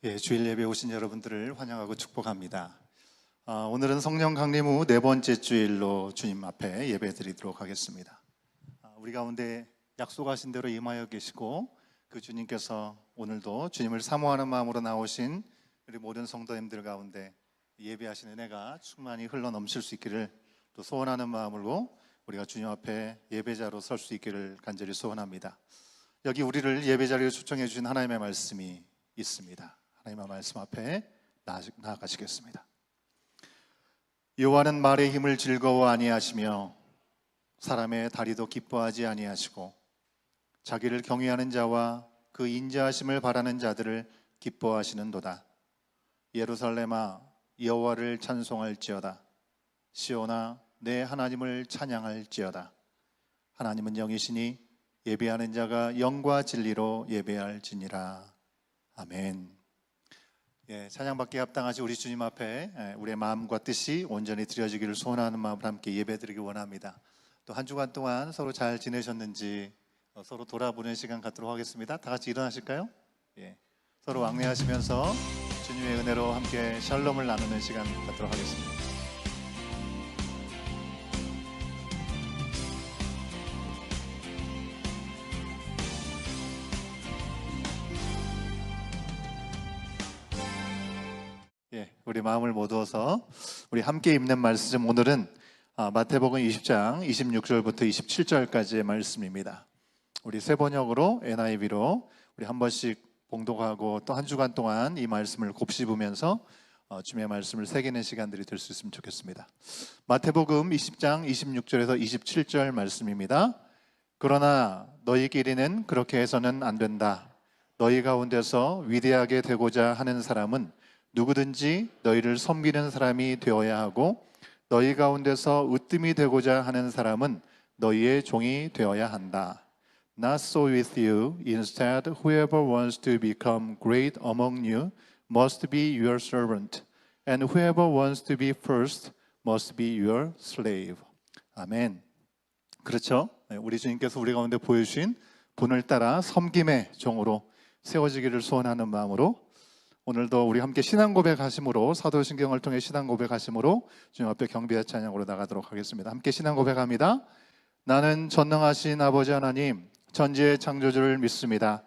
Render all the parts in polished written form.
주일 예배 오신 여러분들을 환영하고 축복합니다. 오늘은 성령 강림 후 네 번째 주일로 주님 앞에 예배 드리도록 하겠습니다. 우리 가운데 약속하신 대로 임하여 계시고 그 주님께서 오늘도 주님을 사모하는 마음으로 나오신 우리 모든 성도님들 가운데 예배하신 은혜가 충만히 흘러넘칠 수 있기를 또 소원하는 마음으로 우리가 주님 앞에 예배자로 설 수 있기를 간절히 소원합니다. 여기 우리를 예배자리에 초청해 주신 하나님의 말씀이 있습니다. 하나님의 말씀 앞에 나아가시겠습니다. 여호와는 말의 힘을 즐거워 아니하시며 사람의 다리도 기뻐하지 아니하시고 자기를 경외하는 자와 그 인자하심을 바라는 자들을 기뻐하시는도다. 예루살렘아 여호와를 찬송할지어다. 시온아 내 하나님을 찬양할지어다. 하나님은 영이시니 예배하는 자가 영과 진리로 예배할지니라. 아멘. 찬양받기에 합당하신 우리 주님 앞에 우리의 마음과 뜻이 온전히 드려지기를 소원하는 마음으로 함께 예배드리기 원합니다. 또 한 주간 동안 서로 잘 지내셨는지 서로 돌아보는 시간 갖도록 하겠습니다. 다 같이 일어나실까요? 서로 왕래하시면서 주님의 은혜로 함께 샬롬을 나누는 시간 갖도록 하겠습니다. 우리 마음을 모두어서 우리 함께 읽는 말씀, 오늘은 마태복음 20장 26절부터 27절까지의 말씀입니다. 우리 새 번역으로 NIV로 우리 한 번씩 봉독하고 또 한 주간 동안 이 말씀을 곱씹으면서 주님의 말씀을 새기는 시간들이 될 수 있으면 좋겠습니다. 마태복음 20장 26절에서 27절 말씀입니다. 그러나 너희끼리는 그렇게 해서는 안 된다. 너희 가운데서 위대하게 되고자 하는 사람은 누구든지 너희를 섬기는 사람이 되어야 하고 너희 가운데서 으뜸이 되고자 하는 사람은 너희의 종이 되어야 한다. Not so with you. Instead, whoever wants to become great among you must be your servant, and whoever wants to be first must be your slave. 아멘. 그렇죠? 우리 주님께서 우리 가운데 보여주신 본을 따라 섬김의 종으로 세워지기를 소원하는 마음으로 오늘도 우리 함께 신앙 고백하심으로, 사도신경을 통해 신앙 고백하심으로 주님 앞에 경배의 찬양으로 나가도록 하겠습니다. 함께 신앙 고백합니다. 나는 전능하신 아버지 하나님, 천지의 창조주를 믿습니다.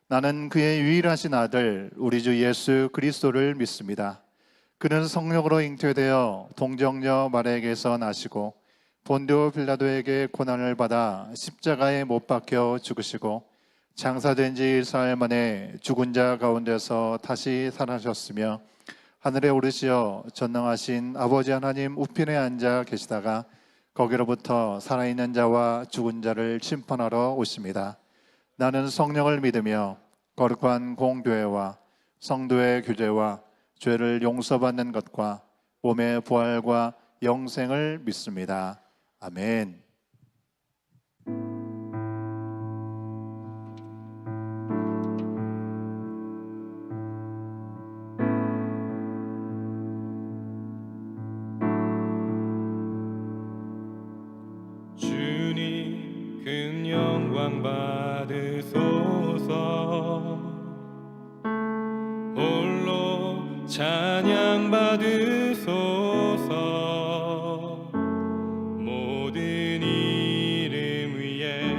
나는 그의 유일하신 아들 우리 주 예수 그리스도를 믿습니다. 그는 성령으로 잉태되어 동정녀 마리아에게서 나시고 본디오 빌라도에게 고난을 받아 십자가에 못 박혀 죽으시고 장사된 지 4일 만에 죽은 자 가운데서 다시 살아나셨으며 하늘에 오르시어 전능하신 아버지 하나님 우편에 앉아 계시다가 거기로부터 살아있는 자와 죽은 자를 심판하러 오십니다. 나는 성령을 믿으며 거룩한 공교회와 성도의 교제와 죄를 용서받는 것과 몸의 부활과 영생을 믿습니다. 아멘. 받으소서. 홀로 찬양 받으소서. 모든 이름 위에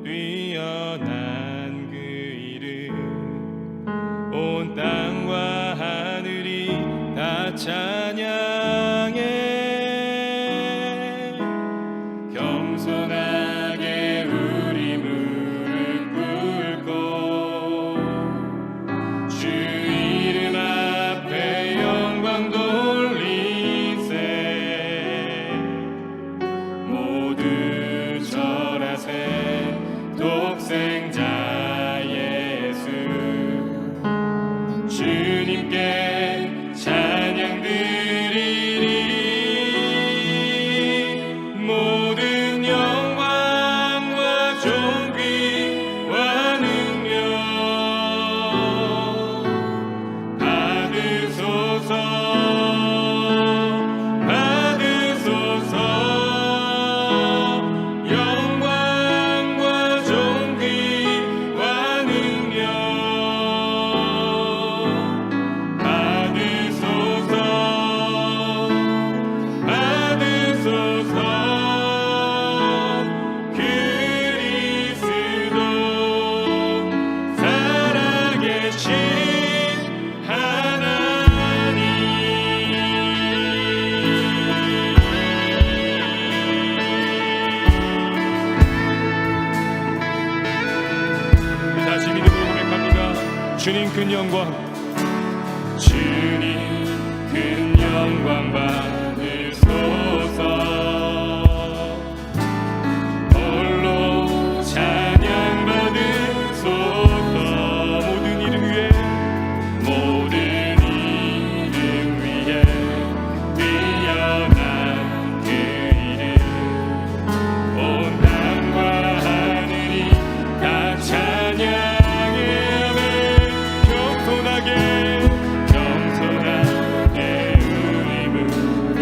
뛰어난 그 이름, 온 땅과 하늘이 다 찬양해. 겸손하게 우리 무릎 꿇고 주 이름 앞에 영광 돌리세. 모두 절하세. 독생자 예수 주님께 찬양 드리세. 큰 영광 주님 큰 영광 받으소서 홀로 찬양 받으소서 모든 이름 위에 모든 이름 위에 뛰어난 그 이름 온 땅과 하늘이 다 찬양하며 겸손하게 우리 무릎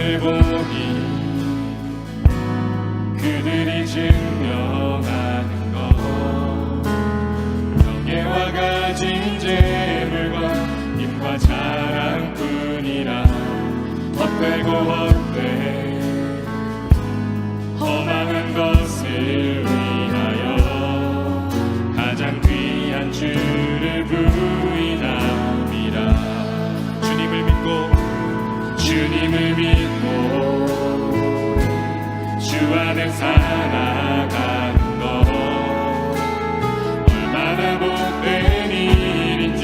세상을 보니 그들이 증명하는 것 명예와 가진 재물과 힘과 자랑뿐이라 헛되고 헛돼 허망한 것을 위하여 가장 귀한 주를 부인함이라. 주님을 믿고 주 안에 살아가는 것 얼마나 복된 일인지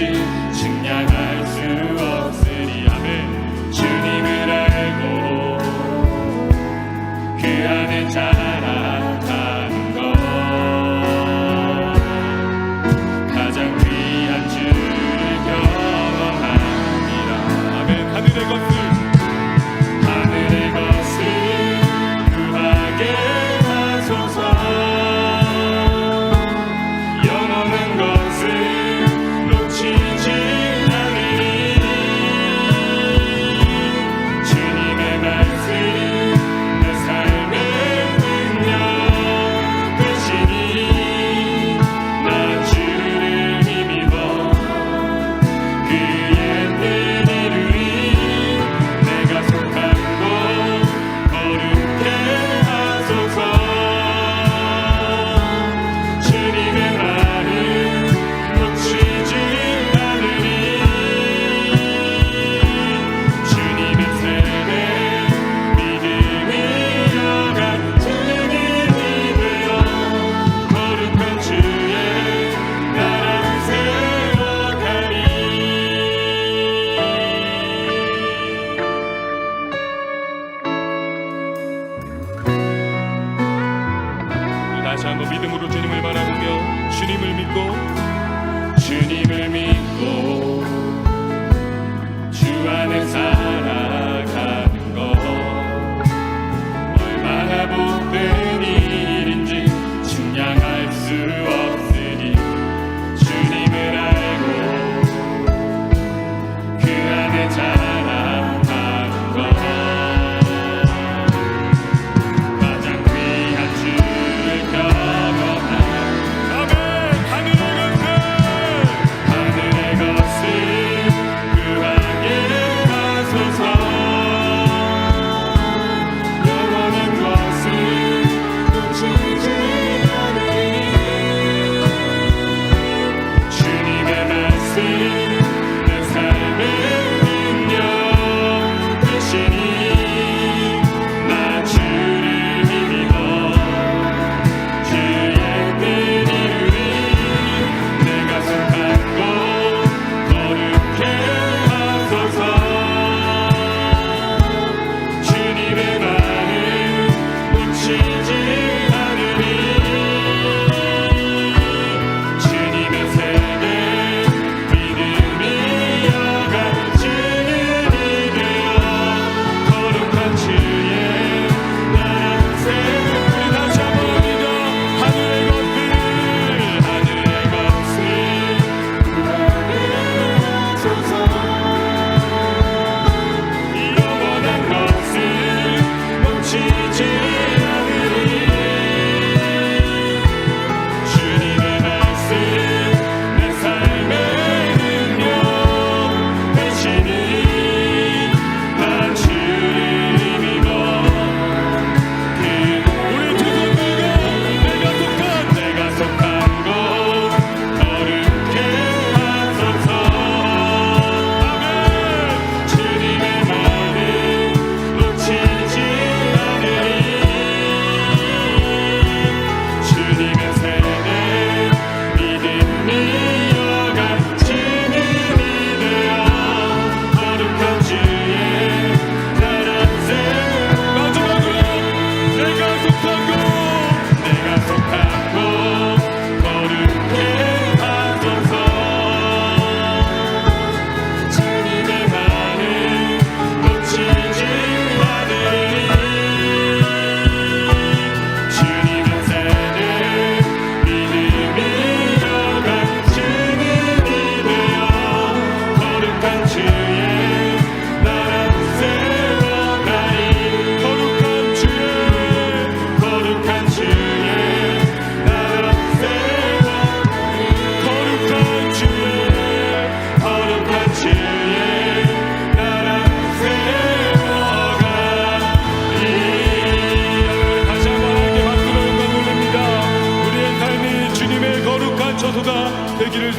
측량할 수 없으리. 아멘. 주님을 알고 그 안에 자라가는 것 가장 귀한 주를 경험합니다. 아멘. 하늘의 것을 구하게 하소서. 영원한 것을 놓치지 않으리. 주님의 말씀 내 삶의 능력 되시니 나 주를 힘입어 그의 뜻 이루리. 내가 속한 곳 거룩해 하소서. 주님의 말을 놓치지 않으리. 주님의 세례 믿음이 여간 증인이 되어 거룩한 주의 나라를 세워가리. 다시 한번 믿음으로 주님을 바라보며 주님을 믿고 주 안에 살아가는 것 얼마나 복된 일인지 측량할 수 없으니. 주님을 알고 그 안에 자라가는 것 가장 귀한 주를 경험하는. 아멘. 하늘의 것을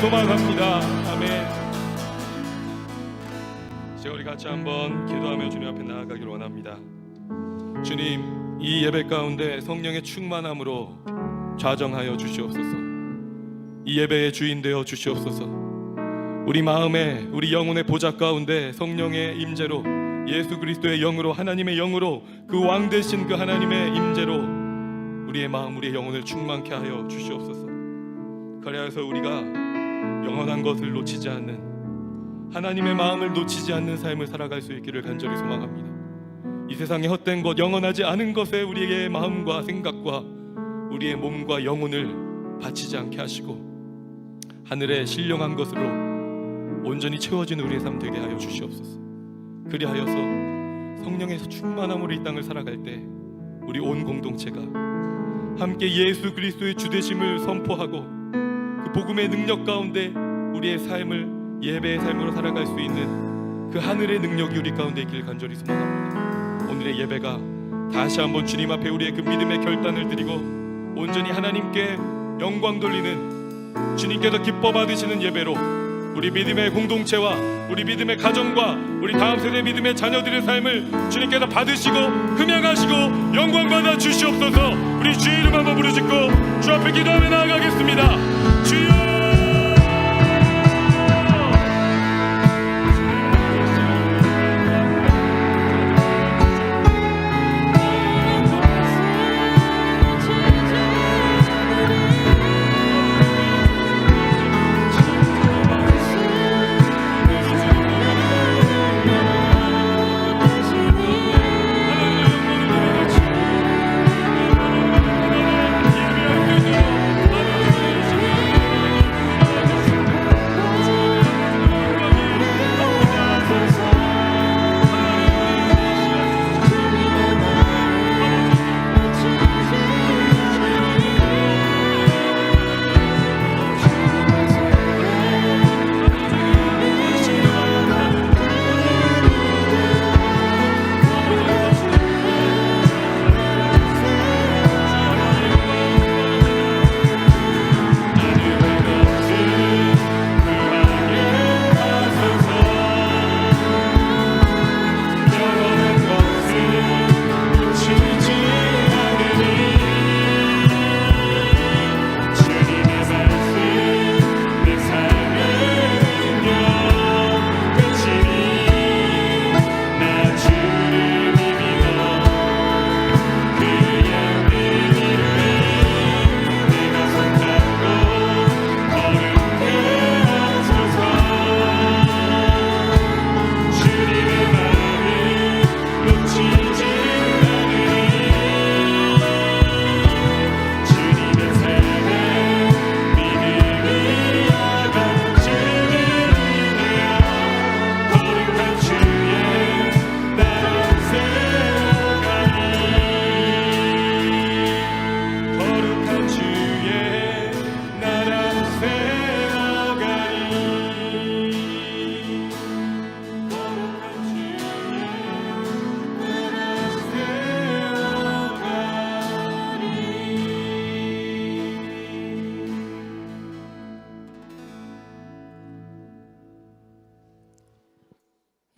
소망합니다. 아멘. 이제 우리 같이 한번 기도하며 주님 앞에 나아가길 원합니다. 주님, 이 예배 가운데 성령의 충만함으로 좌정하여 주시옵소서. 이 예배의 주인 되어 주시옵소서. 우리 마음에, 우리 영혼의 보좌 가운데 성령의 임재로, 예수 그리스도의 영으로, 하나님의 영으로, 그 왕 되신 그 하나님의 임재로 우리의 마음, 우리의 영혼을 충만케 하여 주시옵소서. 그리하여서 우리가 영원한 것을 놓치지 않는, 하나님의 마음을 놓치지 않는 삶을 살아갈 수 있기를 간절히 소망합니다. 이 세상의 헛된 것, 영원하지 않은 것에 우리의 마음과 생각과 우리의 몸과 영혼을 바치지 않게 하시고 하늘의 신령한 것으로 온전히 채워진 우리의 삶 되게 하여 주시옵소서. 그리하여서 성령의 충만함으로 이 땅을 살아갈 때 우리 온 공동체가 함께 예수 그리스도의 주되심을 선포하고 그 복음의 능력 가운데 우리의 삶을 예배의 삶으로 살아갈 수 있는 그 하늘의 능력이 우리 가운데 있기를 간절히 소망합니다. 오늘의 예배가 다시 한번 주님 앞에 우리의 그 믿음의 결단을 드리고 온전히 하나님께 영광 돌리는, 주님께서 기뻐 받으시는 예배로 우리 믿음의 공동체와 우리 믿음의 가정과 우리 다음 세대 믿음의 자녀들의 삶을 주님께서 받으시고 흠양하시고 영광 받아 주시옵소서. 우리 주의 이름 한번 부르짖고 주 앞에 기도하며 나아가겠습니다. 주여,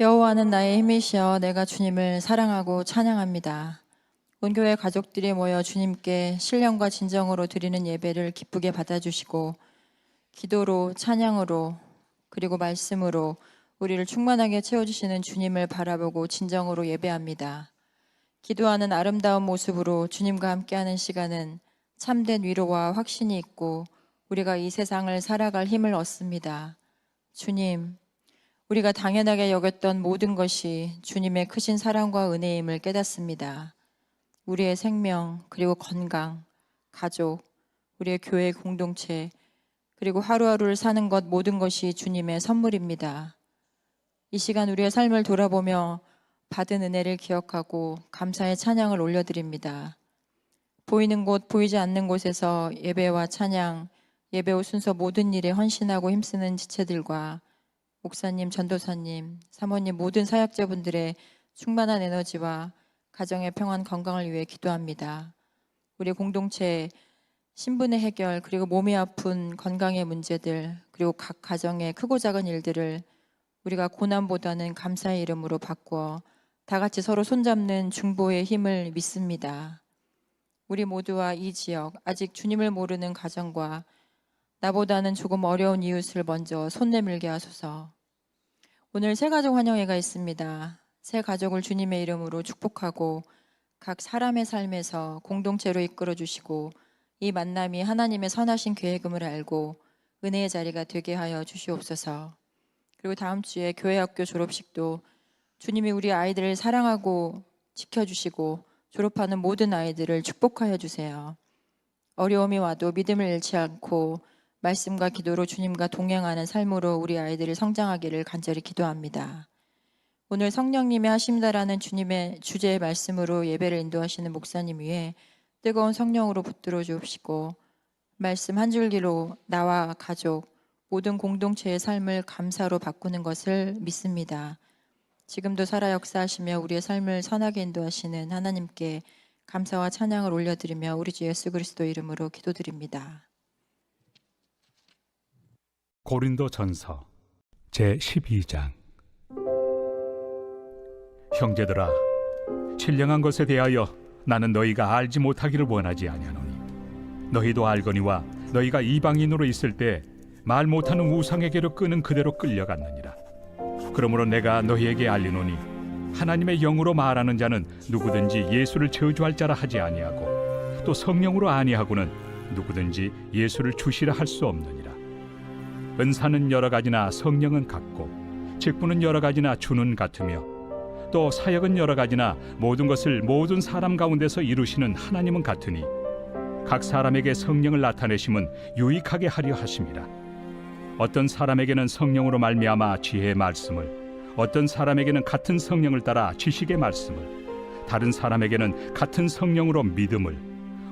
여호와는 나의 힘이시여 내가 주님을 사랑하고 찬양합니다. 온 교회 가족들이 모여 주님께 신령과 진정으로 드리는 예배를 기쁘게 받아주시고 기도로, 찬양으로, 그리고 말씀으로 우리를 충만하게 채워주시는 주님을 바라보고 진정으로 예배합니다. 기도하는 아름다운 모습으로 주님과 함께하는 시간은 참된 위로와 확신이 있고 우리가 이 세상을 살아갈 힘을 얻습니다. 주님, 우리가 당연하게 여겼던 모든 것이 주님의 크신 사랑과 은혜임을 깨닫습니다. 우리의 생명, 그리고 건강, 가족, 우리의 교회 공동체, 그리고 하루하루를 사는 것 모든 것이 주님의 선물입니다. 이 시간 우리의 삶을 돌아보며 받은 은혜를 기억하고 감사의 찬양을 올려드립니다. 보이는 곳, 보이지 않는 곳에서 예배와 찬양, 예배 후 순서 모든 일에 헌신하고 힘쓰는 지체들과 목사님, 전도사님, 사모님 모든 사역자분들의 충만한 에너지와 가정의 평안, 건강을 위해 기도합니다. 우리 공동체 신분의 해결, 그리고 몸이 아픈 건강의 문제들, 그리고 각 가정의 크고 작은 일들을 우리가 고난보다는 감사의 이름으로 바꾸어 다 같이 서로 손잡는 중보의 힘을 믿습니다. 우리 모두와 이 지역, 아직 주님을 모르는 가정과 나보다는 조금 어려운 이웃을 먼저 손 내밀게 하소서. 오늘 새가족 환영회가 있습니다. 새 가족을 주님의 이름으로 축복하고 각 사람의 삶에서 공동체로 이끌어 주시고 이 만남이 하나님의 선하신 계획임을 알고 은혜의 자리가 되게 하여 주시옵소서. 그리고 다음 주에 교회 학교 졸업식도 주님이 우리 아이들을 사랑하고 지켜주시고 졸업하는 모든 아이들을 축복하여 주세요. 어려움이 와도 믿음을 잃지 않고 말씀과 기도로 주님과 동행하는 삶으로 우리 아이들이 성장하기를 간절히 기도합니다. 오늘 성령님의 하심다라는 주님의 주제의 말씀으로 예배를 인도하시는 목사님 위에 뜨거운 성령으로 붙들어 주옵시고 말씀 한 줄기로 나와 가족 모든 공동체의 삶을 감사로 바꾸는 것을 믿습니다. 지금도 살아 역사하시며 우리의 삶을 선하게 인도하시는 하나님께 감사와 찬양을 올려드리며 우리 주 예수 그리스도 이름으로 기도드립니다. 고린도전서 제12장. 형제들아, 신령한 것에 대하여 나는 너희가 알지 못하기를 원하지 아니하노니 너희도 알거니와 너희가 이방인으로 있을 때 말 못하는 우상에게로 끄는 그대로 끌려갔느니라. 그러므로 내가 너희에게 알리노니 하나님의 영으로 말하는 자는 누구든지 예수를 저주할 자라 하지 아니하고 또 성령으로 아니하고는 누구든지 예수를 주시라 할 수 없느니라. 은사는 여러 가지나 성령은 같고 직분은 여러 가지나 주는 같으며 또 사역은 여러 가지나 모든 것을 모든 사람 가운데서 이루시는 하나님은 같으니 각 사람에게 성령을 나타내심은 유익하게 하려 하심이라. 어떤 사람에게는 성령으로 말미암아 지혜의 말씀을, 어떤 사람에게는 같은 성령을 따라 지식의 말씀을, 다른 사람에게는 같은 성령으로 믿음을,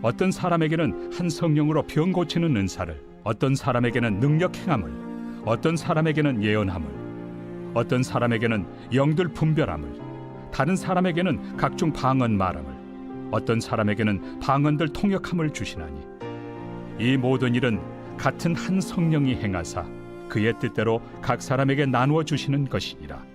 어떤 사람에게는 한 성령으로 병 고치는 은사를, 어떤 사람에게는 능력 행함을, 어떤 사람에게는 예언함을, 어떤 사람에게는 영들 분별함을, 다른 사람에게는 각종 방언 말함을, 어떤 사람에게는 방언들 통역함을 주시나니 이 모든 일은 같은 한 성령이 행하사 그의 뜻대로 각 사람에게 나누어 주시는 것이니라.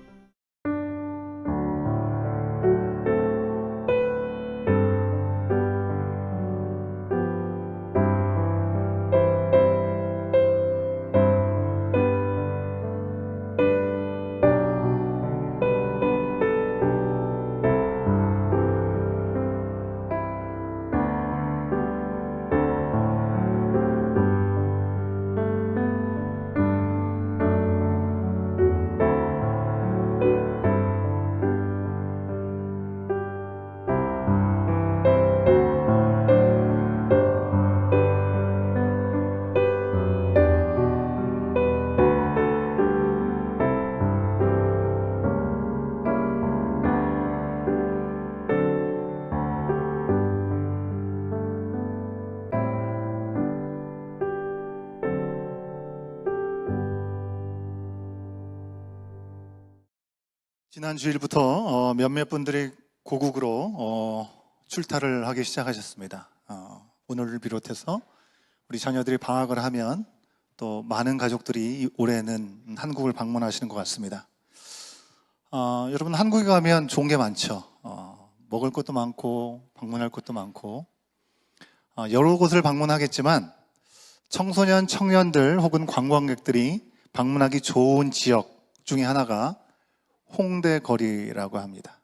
지난 주일부터 몇몇 분들이 고국으로 출타를 하기 시작하셨습니다. 오늘을 비롯해서 우리 자녀들이 방학을 하면 또 많은 가족들이 올해는 한국을 방문하시는 것 같습니다. 여러분, 한국에 가면 좋은 게 많죠. 먹을 것도 많고 방문할 것도 많고 여러 곳을 방문하겠지만 청소년, 청년들 혹은 관광객들이 방문하기 좋은 지역 중에 하나가 홍대 거리라고 합니다.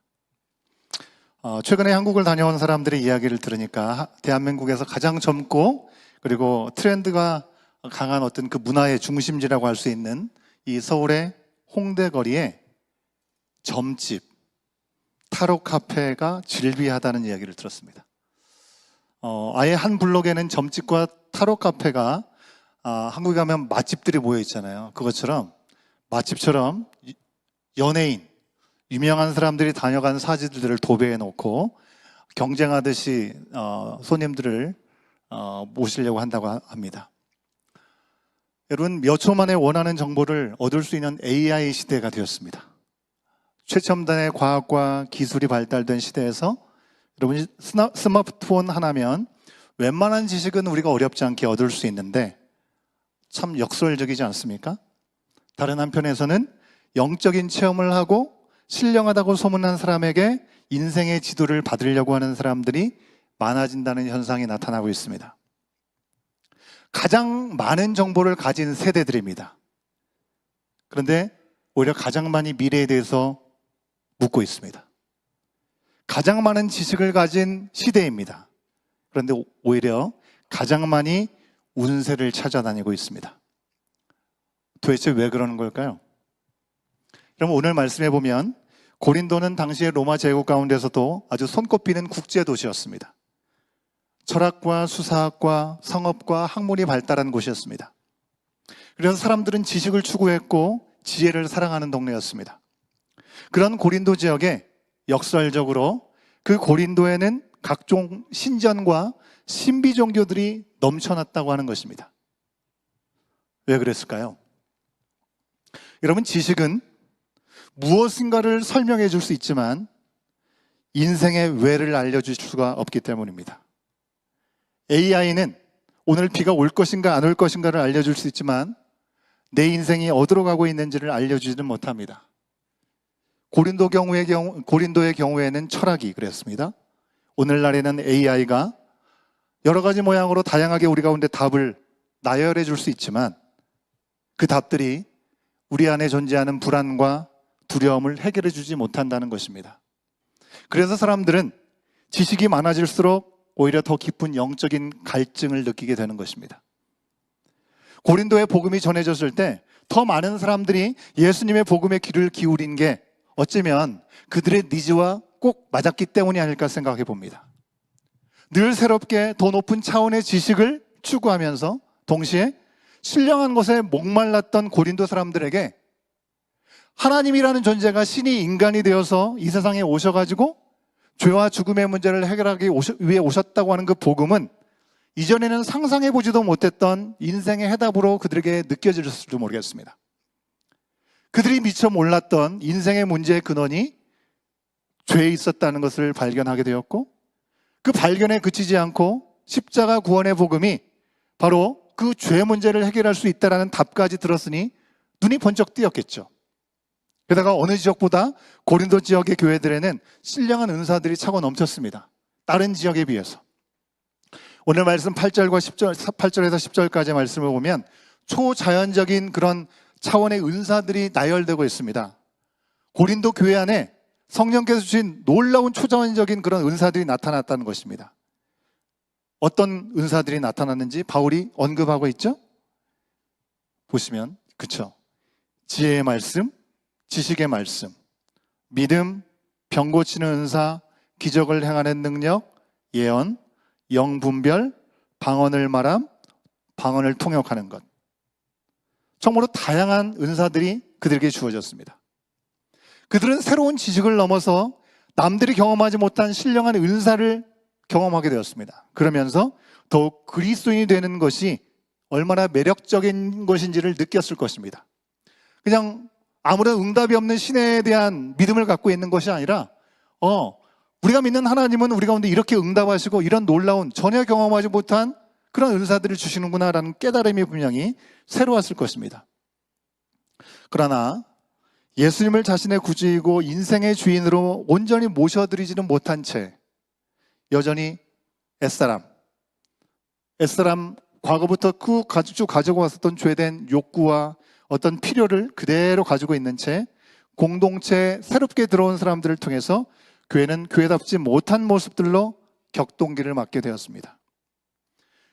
최근에 한국을 다녀온 사람들의 이야기를 들으니까 대한민국에서 가장 젊고 그리고 트렌드가 강한 어떤 그 문화의 중심지라고 할 수 있는 이 서울의 홍대 거리에 점집, 타로 카페가 즐비하다는 이야기를 들었습니다. 아예 한 블록에는 점집과 타로 카페가 한국에 가면 맛집들이 모여 있잖아요. 그것처럼 맛집처럼 연예인, 유명한 사람들이 다녀간 사진들을 도배해 놓고 경쟁하듯이 손님들을 모시려고 한다고 합니다. 여러분, 몇 초 만에 원하는 정보를 얻을 수 있는 AI 시대가 되었습니다. 최첨단의 과학과 기술이 발달된 시대에서 여러분 스마트폰 하나면 웬만한 지식은 우리가 어렵지 않게 얻을 수 있는데 참 역설적이지 않습니까? 다른 한편에서는 영적인 체험을 하고 신령하다고 소문난 사람에게 인생의 지도를 받으려고 하는 사람들이 많아진다는 현상이 나타나고 있습니다. 가장 많은 정보를 가진 세대들입니다. 그런데 오히려 가장 많이 미래에 대해서 묻고 있습니다. 가장 많은 지식을 가진 시대입니다. 그런데 오히려 가장 많이 운세를 찾아다니고 있습니다. 도대체 왜 그러는 걸까요? 그럼 오늘 말씀해 보면 고린도는 당시의 로마 제국 가운데서도 아주 손꼽히는 국제 도시였습니다. 철학과 수사학과 성업과 학문이 발달한 곳이었습니다. 그래서 사람들은 지식을 추구했고 지혜를 사랑하는 동네였습니다. 그런 고린도 지역에 역설적으로 그 고린도에는 각종 신전과 신비 종교들이 넘쳐났다고 하는 것입니다. 왜 그랬을까요? 여러분, 지식은 무엇인가를 설명해 줄 수 있지만 인생의 왜를 알려줄 수가 없기 때문입니다. AI는 오늘 비가 올 것인가 안 올 것인가를 알려줄 수 있지만 내 인생이 어디로 가고 있는지를 알려주지는 못합니다. 고린도의 경우에는 철학이 그랬습니다. 오늘날에는 AI가 여러 가지 모양으로 다양하게 우리 가운데 답을 나열해 줄 수 있지만 그 답들이 우리 안에 존재하는 불안과 두려움을 해결해 주지 못한다는 것입니다. 그래서 사람들은 지식이 많아질수록 오히려 더 깊은 영적인 갈증을 느끼게 되는 것입니다. 고린도의 복음이 전해졌을 때 더 많은 사람들이 예수님의 복음에 귀를 기울인 게 어쩌면 그들의 니즈와 꼭 맞았기 때문이 아닐까 생각해 봅니다. 늘 새롭게 더 높은 차원의 지식을 추구하면서 동시에 신령한 것에 목말랐던 고린도 사람들에게 하나님이라는 존재가 신이 인간이 되어서 이 세상에 오셔가지고 죄와 죽음의 문제를 해결하기 위해 오셨다고 하는 그 복음은 이전에는 상상해보지도 못했던 인생의 해답으로 그들에게 느껴질지도 모르겠습니다. 그들이 미처 몰랐던 인생의 문제의 근원이 죄에 있었다는 것을 발견하게 되었고 그 발견에 그치지 않고 십자가 구원의 복음이 바로 그 죄 문제를 해결할 수 있다는 답까지 들었으니 눈이 번쩍 띄었겠죠. 게다가 어느 지역보다 고린도 지역의 교회들에는 신령한 은사들이 차고 넘쳤습니다. 다른 지역에 비해서. 오늘 말씀 8절에서 10절까지 말씀을 보면 초자연적인 그런 차원의 은사들이 나열되고 있습니다. 고린도 교회 안에 성령께서 주신 놀라운 초자연적인 그런 은사들이 나타났다는 것입니다. 어떤 은사들이 나타났는지 바울이 언급하고 있죠? 보시면 그쵸? 지혜의 말씀, 지식의 말씀, 믿음, 병 고치는 은사, 기적을 행하는 능력, 예언, 영분별, 방언을 말함, 방언을 통역하는 것. 정말로 다양한 은사들이 그들에게 주어졌습니다. 그들은 새로운 지식을 넘어서 남들이 경험하지 못한 신령한 은사를 경험하게 되었습니다. 그러면서 더욱 그리스도인이 되는 것이 얼마나 매력적인 것인지를 느꼈을 것입니다. 그냥 아무런 응답이 없는 신에 대한 믿음을 갖고 있는 것이 아니라 우리가 믿는 하나님은 우리 가운데 이렇게 응답하시고 이런 놀라운 전혀 경험하지 못한 그런 은사들을 주시는구나라는 깨달음이 분명히 새로웠을 것입니다. 그러나 예수님을 자신의 구주이고 인생의 주인으로 온전히 모셔드리지는 못한 채 여전히 옛사람 과거부터 쭉 가지고 왔었던 죄된 욕구와 어떤 필요를 그대로 가지고 있는 채 공동체에 새롭게 들어온 사람들을 통해서 교회는 교회답지 못한 모습들로 격동기를 맞게 되었습니다.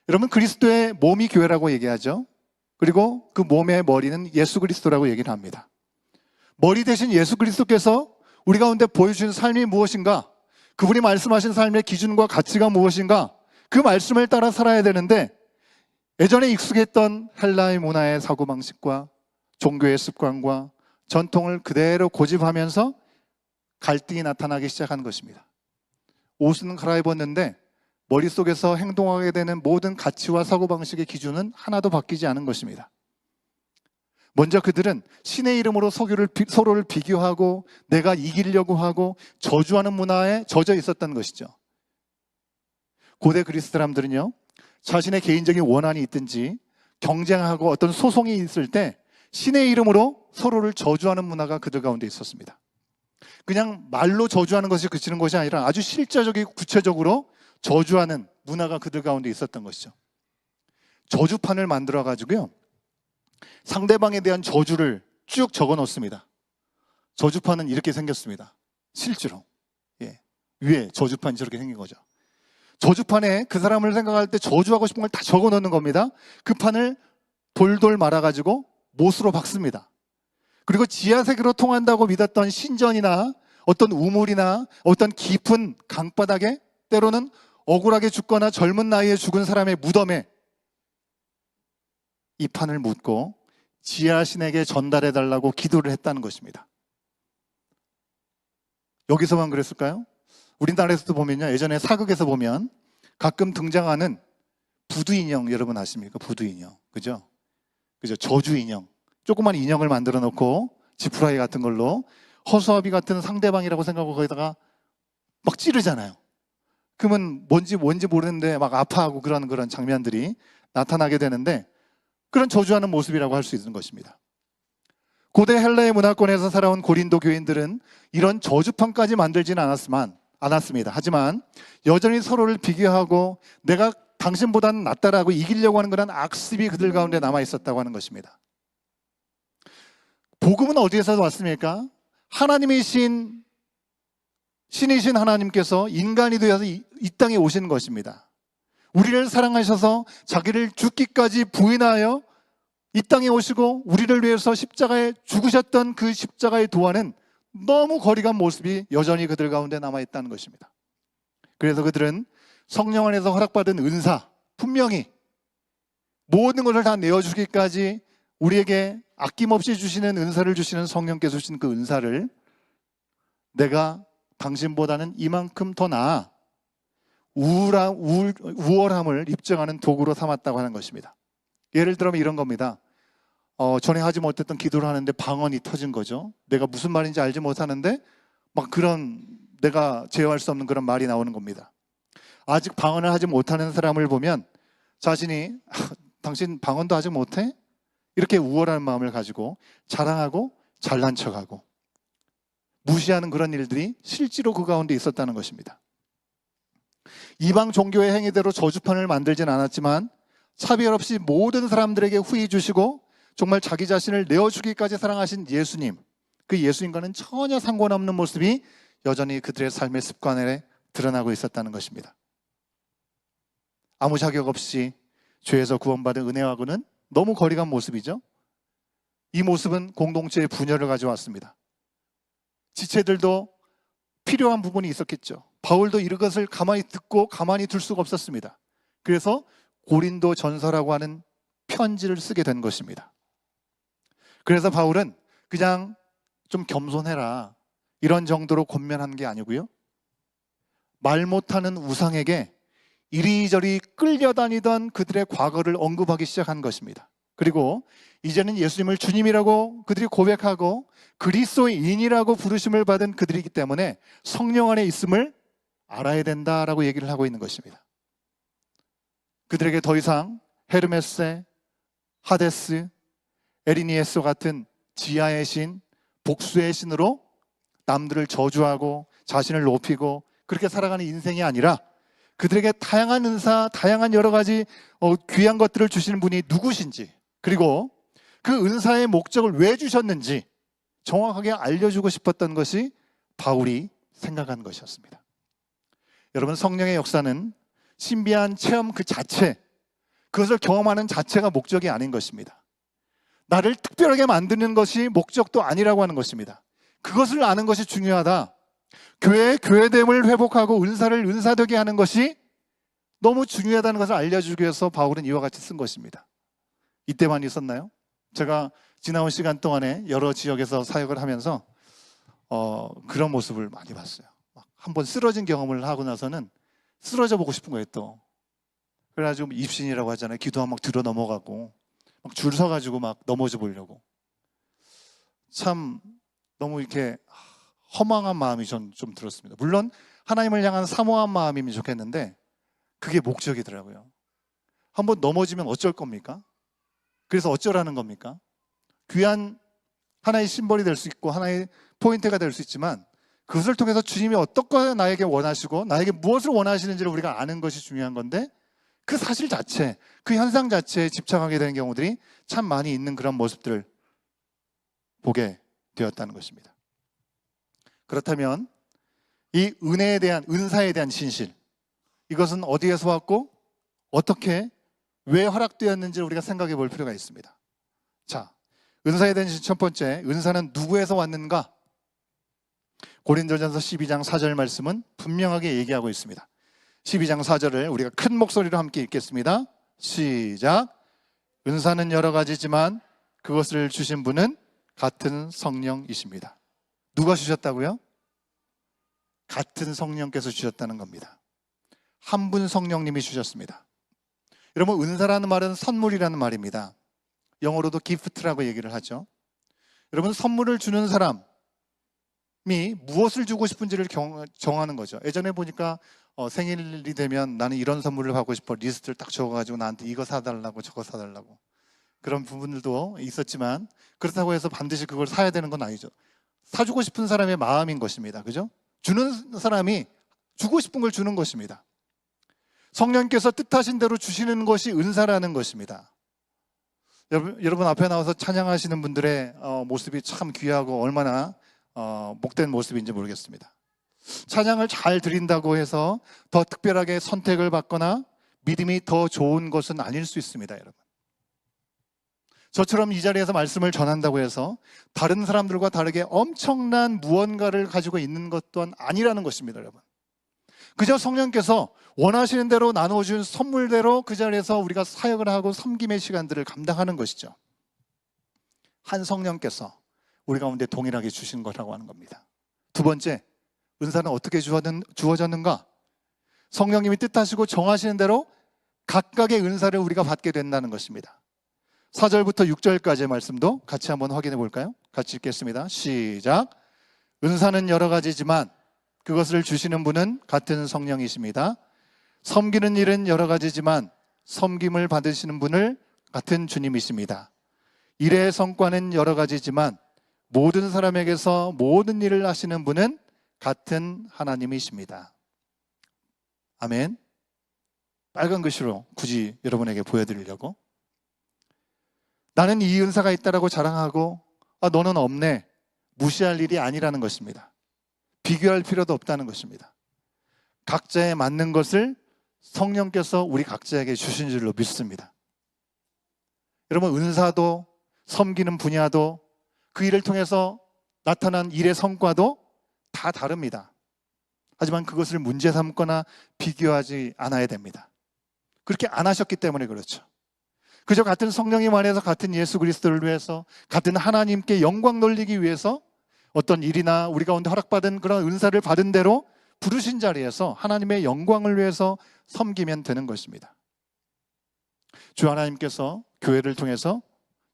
여러분, 그리스도의 몸이 교회라고 얘기하죠. 그리고 그 몸의 머리는 예수 그리스도라고 얘기를 합니다. 머리 대신 예수 그리스도께서 우리 가운데 보여주신 삶이 무엇인가? 그분이 말씀하신 삶의 기준과 가치가 무엇인가? 그 말씀을 따라 살아야 되는데 예전에 익숙했던 헬라의 문화의 사고방식과 종교의 습관과 전통을 그대로 고집하면서 갈등이 나타나기 시작한 것입니다. 옷은 갈아입었는데 머릿속에서 행동하게 되는 모든 가치와 사고방식의 기준은 하나도 바뀌지 않은 것입니다. 먼저 그들은 신의 이름으로 서로를 비교하고 내가 이기려고 하고 저주하는 문화에 젖어 있었던 것이죠. 고대 그리스 사람들은요, 자신의 개인적인 원한이 있든지 경쟁하고 어떤 소송이 있을 때 신의 이름으로 서로를 저주하는 문화가 그들 가운데 있었습니다. 그냥 말로 저주하는 것이 그치는 것이 아니라 아주 실제적이고 구체적으로 저주하는 문화가 그들 가운데 있었던 것이죠. 저주판을 만들어 가지고요, 상대방에 대한 저주를 쭉 적어 놓습니다. 저주판은 이렇게 생겼습니다. 실제로. 예. 위에 저주판이 저렇게 생긴 거죠. 저주판에 그 사람을 생각할 때 저주하고 싶은 걸 다 적어 놓는 겁니다. 그 판을 돌돌 말아 가지고 못으로 박습니다. 그리고 지하세계로 통한다고 믿었던 신전이나 어떤 우물이나 어떤 깊은 강바닥에, 때로는 억울하게 죽거나 젊은 나이에 죽은 사람의 무덤에 이 판을 묻고 지하신에게 전달해 달라고 기도를 했다는 것입니다. 여기서만 그랬을까요? 우리나라에서도 보면요, 예전에 사극에서 보면 가끔 등장하는 부두 인형, 여러분 아십니까? 부두 인형. 그죠? 저주 인형. 조그만 인형을 만들어 놓고 지푸라기 같은 걸로 허수아비 같은 상대방이라고 생각하고 거기다가 막 찌르잖아요. 그러면 뭔지 모르는데 막 아파하고 그런 장면들이 나타나게 되는데, 그런 저주하는 모습이라고 할 수 있는 것입니다. 고대 헬라의 문화권에서 살아온 고린도 교인들은 이런 저주판까지 만들지는 않았습니다. 하지만 여전히 서로를 비교하고 내가 당신보다는 낫다라고 이기려고 하는 그런 악습이 그들 가운데 남아 있었다고 하는 것입니다. 복음은 어디에서 왔습니까? 신이신 하나님께서 인간이 되어서 이 땅에 오신 것입니다. 우리를 사랑하셔서 자기를 죽기까지 부인하여 이 땅에 오시고 우리를 위해서 십자가에 죽으셨던 그 십자가의 도안은 너무 거리간 모습이 여전히 그들 가운데 남아있다는 것입니다. 그래서 그들은 성령 안에서 허락받은 은사, 분명히 모든 것을 다 내어주기까지 우리에게 아낌없이 주시는 은사를 주시는 성령께서 주신 그 은사를 내가 당신보다는 이만큼 더 나아 우월함을 입증하는 도구로 삼았다고 하는 것입니다. 예를 들면 이런 겁니다. 전에 하지 못했던 기도를 하는데 방언이 터진 거죠. 내가 무슨 말인지 알지 못하는데 막 그런, 내가 제어할 수 없는 그런 말이 나오는 겁니다. 아직 방언을 하지 못하는 사람을 보면 자신이 당신 방언도 아직 못해? 이렇게 우월한 마음을 가지고 자랑하고 잘난 척하고 무시하는 그런 일들이 실제로 그 가운데 있었다는 것입니다. 이방 종교의 행위대로 저주판을 만들진 않았지만 차별 없이 모든 사람들에게 후히 주시고 정말 자기 자신을 내어주기까지 사랑하신 예수님, 그 예수님과는 전혀 상관없는 모습이 여전히 그들의 삶의 습관에 드러나고 있었다는 것입니다. 아무 자격 없이 죄에서 구원받은 은혜하고는 너무 거리간 모습이죠. 이 모습은 공동체의 분열을 가져왔습니다. 지체들도 필요한 부분이 있었겠죠. 바울도 이것을 가만히 듣고 가만히 둘 수가 없었습니다. 그래서 고린도 전서라고 하는 편지를 쓰게 된 것입니다. 그래서 바울은 그냥 좀 겸손해라 이런 정도로 권면한 게 아니고요, 말 못하는 우상에게 이리저리 끌려다니던 그들의 과거를 언급하기 시작한 것입니다. 그리고 이제는 예수님을 주님이라고 그들이 고백하고 그리스도인이라고 부르심을 받은 그들이기 때문에 성령 안에 있음을 알아야 된다라고 얘기를 하고 있는 것입니다. 그들에게 더 이상 헤르메스, 하데스, 에리니에스 같은 지하의 신, 복수의 신으로 남들을 저주하고 자신을 높이고 그렇게 살아가는 인생이 아니라 그들에게 다양한 은사, 다양한 여러 가지 귀한 것들을 주시는 분이 누구신지, 그리고 그 은사의 목적을 왜 주셨는지 정확하게 알려주고 싶었던 것이 바울이 생각한 것이었습니다. 여러분, 성령의 역사는 신비한 체험 그 자체, 그것을 경험하는 자체가 목적이 아닌 것입니다. 나를 특별하게 만드는 것이 목적도 아니라고 하는 것입니다. 그것을 아는 것이 중요하다. 교회의 교회됨을 회복하고 은사를 은사되게 하는 것이 너무 중요하다는 것을 알려주기 위해서 바울은 이와 같이 쓴 것입니다. 이때만 있었나요? 제가 지나온 시간 동안에 여러 지역에서 사역을 하면서 그런 모습을 많이 봤어요. 한번 쓰러진 경험을 하고 나서는 쓰러져 보고 싶은 거예요 또. 그래가지고 입신이라고 하잖아요. 기도하면 막 들어 넘어가고 막 줄 서가지고 막 넘어져 보려고. 참 너무 이렇게 허망한 마음이 좀 들었습니다. 물론 하나님을 향한 사모한 마음이면 좋겠는데 그게 목적이더라고요. 한번 넘어지면 어쩔 겁니까? 그래서 어쩌라는 겁니까? 귀한 하나의 심벌이 될 수 있고 하나의 포인트가 될 수 있지만 그것을 통해서 주님이 어떤 걸 나에게 원하시고 나에게 무엇을 원하시는지를 우리가 아는 것이 중요한 건데 그 사실 자체, 그 현상 자체에 집착하게 되는 경우들이 참 많이 있는 그런 모습들을 보게 되었다는 것입니다. 그렇다면 이 은혜에 대한, 은사에 대한 진실, 이것은 어디에서 왔고 어떻게 왜 허락되었는지를 우리가 생각해 볼 필요가 있습니다. 자, 은사에 대한 진실 첫 번째, 은사는 누구에서 왔는가? 고린도전서 12장 4절 말씀은 분명하게 얘기하고 있습니다. 12장 4절을 우리가 큰 목소리로 함께 읽겠습니다. 시작. 은사는 여러 가지지만 그것을 주신 분은 같은 성령이십니다. 누가 주셨다고요? 같은 성령께서 주셨다는 겁니다. 한 분 성령님이 주셨습니다. 여러분, 은사라는 말은 선물이라는 말입니다. 영어로도 gift라고 얘기를 하죠. 여러분, 선물을 주는 사람이 무엇을 주고 싶은지를 정하는 거죠. 예전에 보니까 생일이 되면 나는 이런 선물을 받고 싶어 리스트를 딱 적어가지고 나한테 이거 사달라고 저거 사달라고 그런 부분들도 있었지만 그렇다고 해서 반드시 그걸 사야 되는 건 아니죠. 사주고 싶은 사람의 마음인 것입니다. 그죠? 주는 사람이 주고 싶은 걸 주는 것입니다. 성령께서 뜻하신 대로 주시는 것이 은사라는 것입니다. 여러분 앞에 나와서 찬양하시는 분들의 모습이 참 귀하고 얼마나 복된 모습인지 모르겠습니다. 찬양을 잘 드린다고 해서 더 특별하게 선택을 받거나 믿음이 더 좋은 것은 아닐 수 있습니다, 여러분. 저처럼 이 자리에서 말씀을 전한다고 해서 다른 사람들과 다르게 엄청난 무언가를 가지고 있는 것 또한 아니라는 것입니다, 여러분. 그저 성령께서 원하시는 대로 나눠준 선물대로 그 자리에서 우리가 사역을 하고 섬김의 시간들을 감당하는 것이죠. 한 성령께서 우리 가운데 동일하게 주신 거라고 하는 겁니다. 두 번째, 은사는 어떻게 주어졌는가? 성령님이 뜻하시고 정하시는 대로 각각의 은사를 우리가 받게 된다는 것입니다. 4절부터 6절까지의 말씀도 같이 한번 확인해 볼까요? 같이 읽겠습니다. 시작. 은사는 여러 가지지만 그것을 주시는 분은 같은 성령이십니다. 섬기는 일은 여러 가지지만 섬김을 받으시는 분을 같은 주님이십니다. 일의 성과는 여러 가지지만 모든 사람에게서 모든 일을 하시는 분은 같은 하나님이십니다. 아멘. 빨간 글씨로 굳이 여러분에게 보여드리려고. 나는 이 은사가 있다라고 자랑하고 너는 없네, 무시할 일이 아니라는 것입니다. 비교할 필요도 없다는 것입니다. 각자에 맞는 것을 성령께서 우리 각자에게 주신 줄로 믿습니다. 여러분, 은사도 섬기는 분야도 그 일을 통해서 나타난 일의 성과도 다 다릅니다. 하지만 그것을 문제 삼거나 비교하지 않아야 됩니다. 그렇게 안 하셨기 때문에 그렇죠. 그저 같은 성령님 안에서 같은 예수 그리스도를 위해서 같은 하나님께 영광 돌리기 위해서 어떤 일이나 우리 가운데 허락받은 그런 은사를 받은 대로 부르신 자리에서 하나님의 영광을 위해서 섬기면 되는 것입니다. 주 하나님께서 교회를 통해서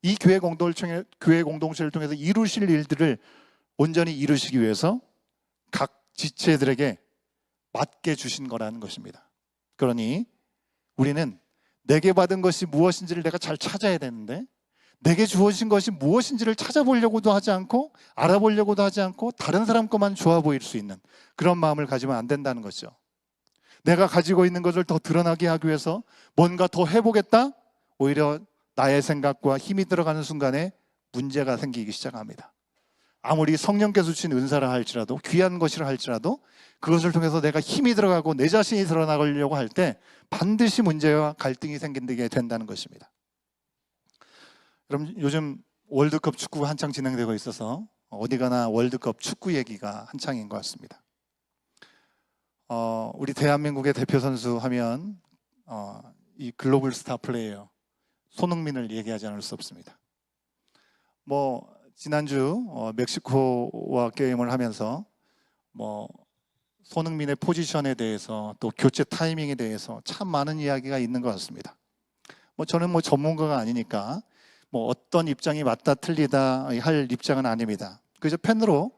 이 교회 공동체를 통해서 이루실 일들을 온전히 이루시기 위해서 각 지체들에게 맞게 주신 거라는 것입니다. 그러니 우리는 내게 받은 것이 무엇인지를 내가 잘 찾아야 되는데 내게 주어진 것이 무엇인지를 찾아보려고도 하지 않고 알아보려고도 하지 않고 다른 사람 것만 좋아 보일 수 있는 그런 마음을 가지면 안 된다는 거죠. 내가 가지고 있는 것을 더 드러나게 하기 위해서 뭔가 더 해보겠다? 오히려 나의 생각과 힘이 들어가는 순간에 문제가 생기기 시작합니다. 아무리 성령께서 주신 은사라 할지라도 귀한 것이라 할지라도 그것을 통해서 내가 힘이 들어가고 내 자신이 드러나려고 할 때 반드시 문제와 갈등이 생기게 된다는 것입니다. 여러분, 요즘 월드컵 축구가 한창 진행되고 있어서 어디 가나 월드컵 축구 얘기가 한창인 것 같습니다. 우리 대한민국의 대표 선수 하면 이 글로벌 스타 플레이어 손흥민을 얘기하지 않을 수 없습니다. 지난주 멕시코와 게임을 하면서 손흥민의 포지션에 대해서 또 교체 타이밍에 대해서 참 많은 이야기가 있는 것 같습니다. 저는 전문가가 아니니까 어떤 입장이 맞다 틀리다 할 입장은 아닙니다. 그저 팬으로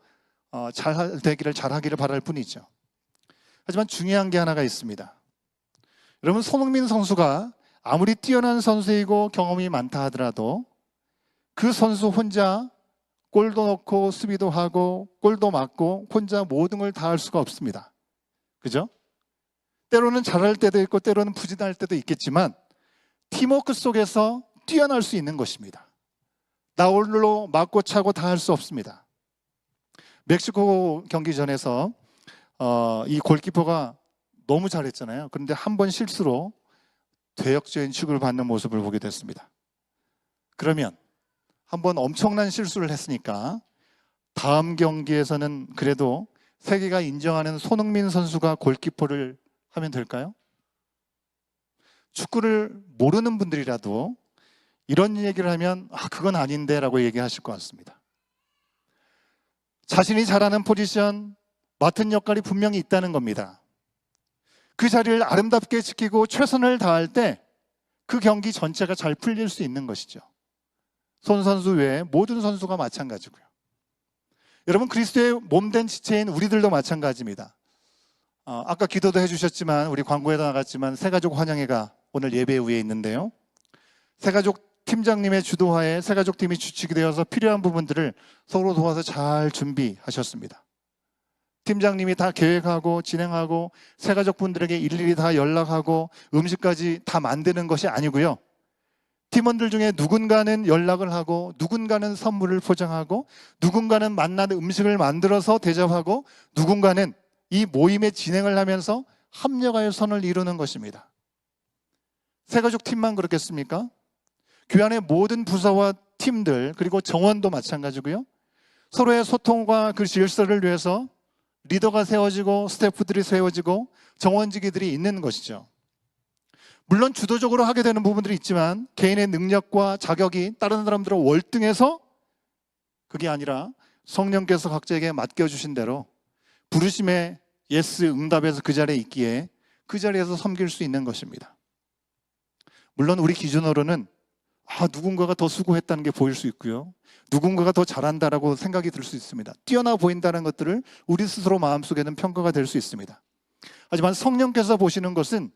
잘하기를 바랄 뿐이죠. 하지만 중요한 게 하나가 있습니다. 여러분, 손흥민 선수가 아무리 뛰어난 선수이고 경험이 많다 하더라도 그 선수 혼자 골도 넣고 수비도 하고 골도 맞고 혼자 모든 걸 다 할 수가 없습니다. 그죠? 때로는 잘할 때도 있고 때로는 부진할 때도 있겠지만 팀워크 속에서 뛰어날 수 있는 것입니다. 나 홀로 맞고 차고 다 할 수 없습니다. 멕시코 경기 전에서 이 골키퍼가 너무 잘했잖아요. 그런데 한 번 실수로 대역죄인 취급을 받는 모습을 보게 됐습니다. 그러면 한 번 엄청난 실수를 했으니까 다음 경기에서는 그래도 세계가 인정하는 손흥민 선수가 골키퍼를 하면 될까요? 축구를 모르는 분들이라도 이런 얘기를 하면 그건 아닌데 라고 얘기하실 것 같습니다. 자신이 잘하는 포지션, 맡은 역할이 분명히 있다는 겁니다. 그 자리를 아름답게 지키고 최선을 다할 때 그 경기 전체가 잘 풀릴 수 있는 것이죠. 손 선수 외에 모든 선수가 마찬가지고요. 여러분, 그리스도의 몸된 지체인 우리들도 마찬가지입니다. 아까 기도도 해주셨지만 우리 광고에도 나갔지만 새가족 환영회가 오늘 예배 위에 있는데요. 새가족 팀장님의 주도하에 새가족 팀이 주축이 되어서 필요한 부분들을 서로 도와서 잘 준비하셨습니다. 팀장님이 다 계획하고 진행하고 새가족 분들에게 일일이 다 연락하고 음식까지 다 만드는 것이 아니고요. 팀원들 중에 누군가는 연락을 하고 누군가는 선물을 포장하고 누군가는 만나는 음식을 만들어서 대접하고 누군가는 이 모임의 진행을 하면서 합력하여 선을 이루는 것입니다. 새가족 팀만 그렇겠습니까? 교회 안의 모든 부서와 팀들 그리고 정원도 마찬가지고요. 서로의 소통과 그 질서를 위해서 리더가 세워지고 스태프들이 세워지고 정원지기들이 있는 것이죠. 물론 주도적으로 하게 되는 부분들이 있지만 개인의 능력과 자격이 다른 사람들을 월등해서 그게 아니라 성령께서 각자에게 맡겨주신 대로 부르심의 예스 응답에서 그 자리에 있기에 그 자리에서 섬길 수 있는 것입니다. 물론 우리 기준으로는 누군가가 더 수고했다는 게 보일 수 있고요. 누군가가 더 잘한다라고 생각이 들 수 있습니다. 뛰어나 보인다는 것들을 우리 스스로 마음속에는 평가가 될 수 있습니다. 하지만 성령께서 보시는 것은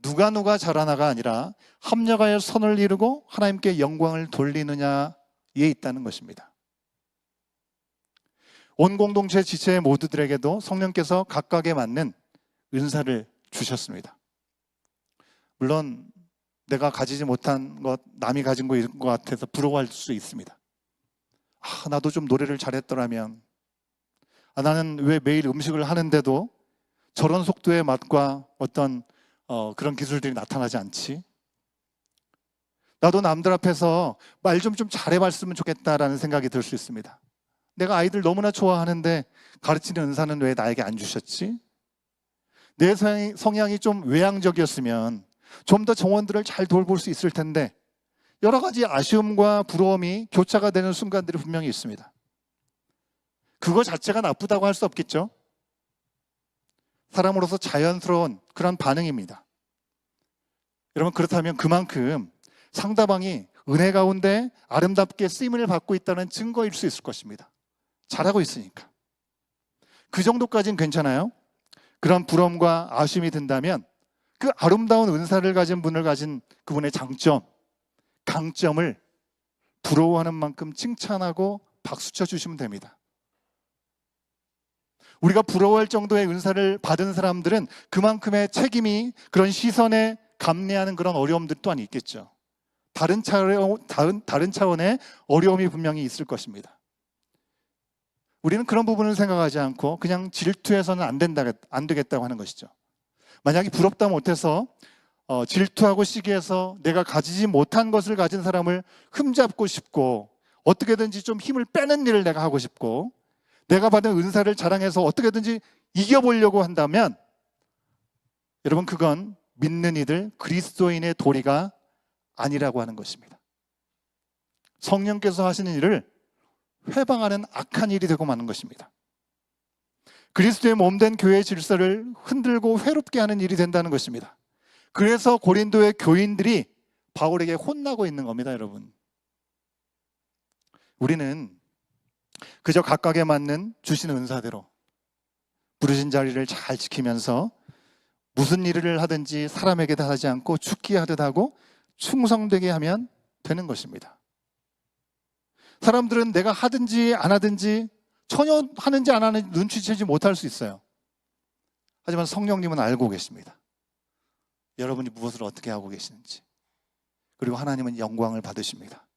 누가 잘하나가 아니라 합력하여 선을 이루고 하나님께 영광을 돌리느냐에 있다는 것입니다. 온 공동체 지체 모두들에게도 성령께서 각각에 맞는 은사를 주셨습니다. 물론 내가 가지지 못한 것, 남이 가진 거 있는 것 같아서 부러워할 수 있습니다. 나도 좀 노래를 잘했더라면, 나는 왜 매일 음식을 하는데도 저런 속도의 맛과 어떤 그런 기술들이 나타나지 않지? 나도 남들 앞에서 말 좀 잘해봤으면 좋겠다라는 생각이 들 수 있습니다. 내가 아이들 너무나 좋아하는데 가르치는 은사는 왜 나에게 안 주셨지? 내 성향이 좀 외향적이었으면 좀 더 정원들을 잘 돌볼 수 있을 텐데 여러 가지 아쉬움과 부러움이 교차가 되는 순간들이 분명히 있습니다. 그거 자체가 나쁘다고 할 수 없겠죠? 사람으로서 자연스러운 그런 반응입니다. 여러분, 그렇다면 그만큼 상대방이 은혜 가운데 아름답게 쓰임을 받고 있다는 증거일 수 있을 것입니다. 잘하고 있으니까. 그 정도까지는 괜찮아요. 그런 부러움과 아쉬움이 든다면 그 아름다운 은사를 가진 분을 가진 그분의 장점, 강점을 부러워하는 만큼 칭찬하고 박수쳐 주시면 됩니다. 우리가 부러워할 정도의 은사를 받은 사람들은 그만큼의 책임이 그런 시선에 감내하는 그런 어려움들 또한 있겠죠. 다른 차원의 어려움이 분명히 있을 것입니다. 우리는 그런 부분을 생각하지 않고 그냥 질투해서는 안 되겠다고 하는 것이죠. 만약에 부럽다 못해서 질투하고 시기해서 내가 가지지 못한 것을 가진 사람을 흠잡고 싶고 어떻게든지 좀 힘을 빼는 일을 내가 하고 싶고 내가 받은 은사를 자랑해서 어떻게든지 이겨보려고 한다면 여러분, 그건 믿는 이들 그리스도인의 도리가 아니라고 하는 것입니다. 성령께서 하시는 일을 회방하는 악한 일이 되고 마는 것입니다. 그리스도의 몸된 교회의 질서를 흔들고 회롭게 하는 일이 된다는 것입니다. 그래서 고린도의 교인들이 바울에게 혼나고 있는 겁니다, 여러분. 우리는 그저 각각에 맞는 주신 은사대로 부르신 자리를 잘 지키면서 무슨 일을 하든지 사람에게 다 하지 않고 죽게 하듯 하고 충성되게 하면 되는 것입니다. 사람들은 내가 하든지 안 하든지 전혀 하는지 안 하는지 눈치채지 못할 수 있어요. 하지만 성령님은 알고 계십니다. 여러분이 무엇을 어떻게 하고 계시는지. 그리고 하나님은 영광을 받으십니다.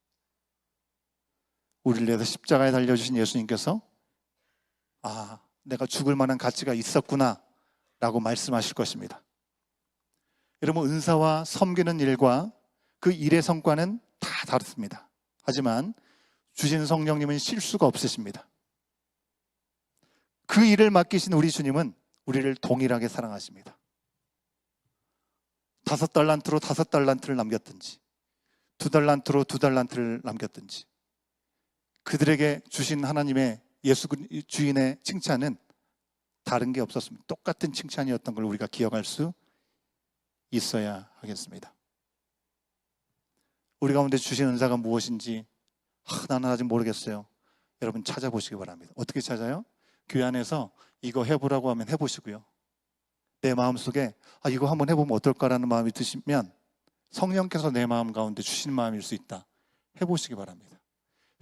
우리를 위해서 십자가에 달려주신 예수님께서 내가 죽을 만한 가치가 있었구나 라고 말씀하실 것입니다. 여러분, 은사와 섬기는 일과 그 일의 성과는 다 다릅니다. 하지만 주신 성령님은 실수가 없으십니다. 그 일을 맡기신 우리 주님은 우리를 동일하게 사랑하십니다. 5달란트로 5달란트를 남겼든지 2달란트로 2달란트를 남겼든지 그들에게 주신 하나님의 예수 주인의 칭찬은 다른 게 없었습니다. 똑같은 칭찬이었던 걸 우리가 기억할 수 있어야 하겠습니다. 우리 가운데 주신 은사가 무엇인지 나는 아직 모르겠어요. 여러분 찾아보시기 바랍니다. 어떻게 찾아요? 교회 안에서 이거 해보라고 하면 해보시고요. 내 마음속에 이거 한번 해보면 어떨까라는 마음이 드시면 성령께서 내 마음 가운데 주신 마음일 수 있다. 해보시기 바랍니다.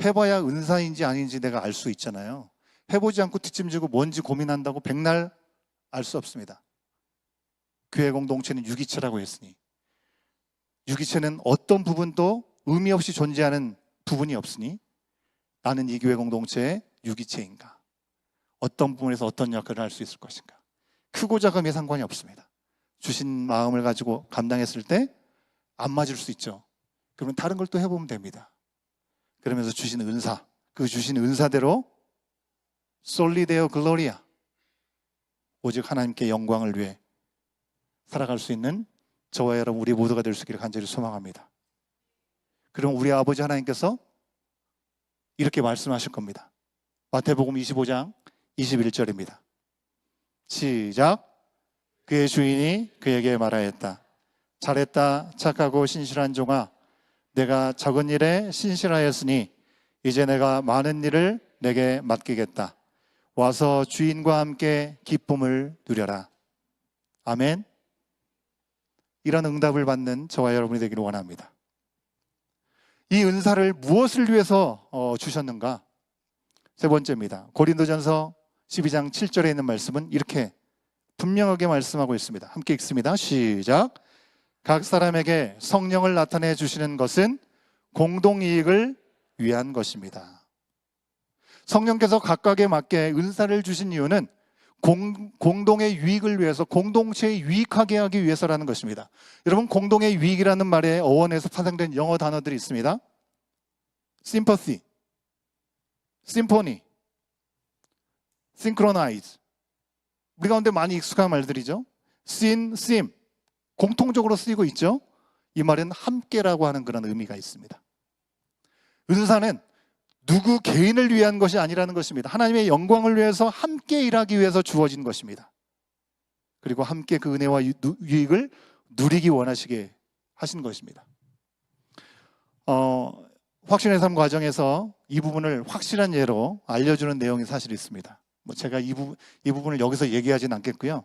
해봐야 은사인지 아닌지 내가 알 수 있잖아요. 해보지 않고 뒷짐지고 뭔지 고민한다고 백날 알 수 없습니다. 교회 공동체는 유기체라고 했으니 유기체는 어떤 부분도 의미 없이 존재하는 부분이 없으니 나는 이 교회 공동체의 유기체인가? 어떤 부분에서 어떤 역할을 할 수 있을 것인가? 크고 작음에 상관이 없습니다. 주신 마음을 가지고 감당했을 때 안 맞을 수 있죠. 그러면 다른 걸 또 해보면 됩니다. 그러면서 주신 은사, 그 주신 은사대로 솔리 데오 글로리아, 오직 하나님께 영광을 위해 살아갈 수 있는 저와 여러분 우리 모두가 될 수 있기를 간절히 소망합니다. 그럼 우리 아버지 하나님께서 이렇게 말씀하실 겁니다. 마태복음 25장 21절입니다. 시작. 그의 주인이 그에게 말하였다. 잘했다 착하고 신실한 종아, 내가 적은 일에 신실하였으니 이제 내가 많은 일을 내게 맡기겠다. 와서 주인과 함께 기쁨을 누려라. 아멘. 이런 응답을 받는 저와 여러분이 되기를 원합니다. 이 은사를 무엇을 위해서 주셨는가? 세 번째입니다. 고린도전서 12장 7절에 있는 말씀은 이렇게 분명하게 말씀하고 있습니다. 함께 읽습니다. 시작. 각 사람에게 성령을 나타내 주시는 것은 공동이익을 위한 것입니다. 성령께서 각각에 맞게 은사를 주신 이유는 공동의 유익을 위해서, 공동체에 유익하게 하기 위해서라는 것입니다. 여러분, 공동의 유익이라는 말의 어원에서 파생된 영어 단어들이 있습니다. sympathy, symphony, synchronize. 우리 가운데 많이 익숙한 말들이죠. sim, 공통적으로 쓰이고 있죠. 이 말은 함께라고 하는 그런 의미가 있습니다. 은사는 누구 개인을 위한 것이 아니라는 것입니다. 하나님의 영광을 위해서 함께 일하기 위해서 주어진 것입니다. 그리고 함께 그 은혜와 유익을 누리기 원하시게 하신 것입니다. 확신의 삶 과정에서 이 부분을 확실한 예로 알려주는 내용이 사실 있습니다. 제가 이 부분을 여기서 얘기하진 않겠고요.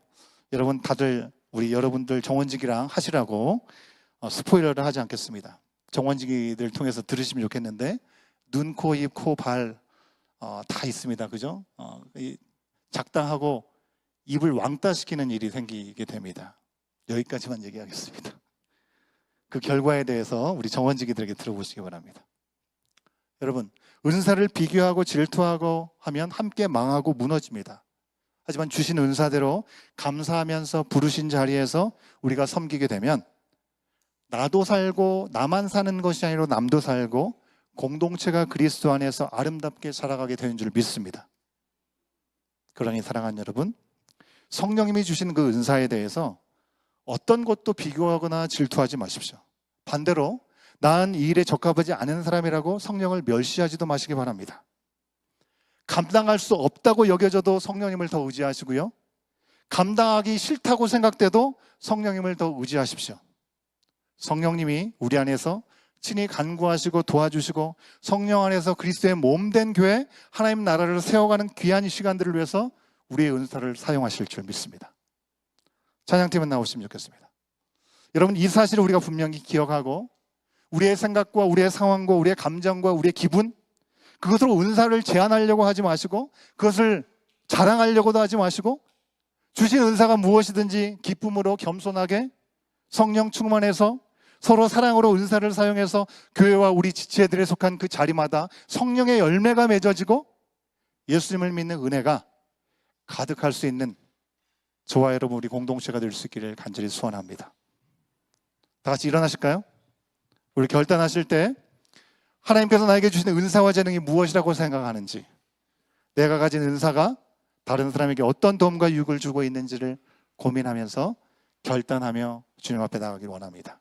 여러분 다들 우리 여러분들 정원직이랑 하시라고 스포일러를 하지 않겠습니다. 정원직이들 통해서 들으시면 좋겠는데 눈, 코, 입, 코, 발 다 있습니다. 그죠? 작당하고 입을 왕따시키는 일이 생기게 됩니다. 여기까지만 얘기하겠습니다. 그 결과에 대해서 우리 정원직이들에게 들어보시기 바랍니다. 여러분, 은사를 비교하고 질투하고 하면 함께 망하고 무너집니다. 하지만 주신 은사대로 감사하면서 부르신 자리에서 우리가 섬기게 되면 나도 살고 나만 사는 것이 아니라 남도 살고 공동체가 그리스도 안에서 아름답게 살아가게 되는 줄 믿습니다. 그러니 사랑하는 여러분, 성령님이 주신 그 은사에 대해서 어떤 것도 비교하거나 질투하지 마십시오. 반대로 난 이 일에 적합하지 않은 사람이라고 성령을 멸시하지도 마시기 바랍니다. 감당할 수 없다고 여겨져도 성령님을 더 의지하시고요. 감당하기 싫다고 생각돼도 성령님을 더 의지하십시오. 성령님이 우리 안에서 친히 간구하시고 도와주시고 성령 안에서 그리스도의 몸된 교회, 하나님 나라를 세워가는 귀한 시간들을 위해서 우리의 은사를 사용하실 줄 믿습니다. 찬양팀은 나오시면 좋겠습니다. 여러분, 이 사실을 우리가 분명히 기억하고 우리의 생각과 우리의 상황과 우리의 감정과 우리의 기분, 그것으로 은사를 제한하려고 하지 마시고 그것을 자랑하려고도 하지 마시고 주신 은사가 무엇이든지 기쁨으로 겸손하게 성령 충만해서 서로 사랑으로 은사를 사용해서 교회와 우리 지체들에 속한 그 자리마다 성령의 열매가 맺어지고 예수님을 믿는 은혜가 가득할 수 있는 저와 여러분 우리 공동체가 될 수 있기를 간절히 소원합니다. 다 같이 일어나실까요? 우리 결단하실 때 하나님께서 나에게 주시는 은사와 재능이 무엇이라고 생각하는지, 내가 가진 은사가 다른 사람에게 어떤 도움과 유익을 주고 있는지를 고민하면서 결단하며 주님 앞에 나가길 원합니다.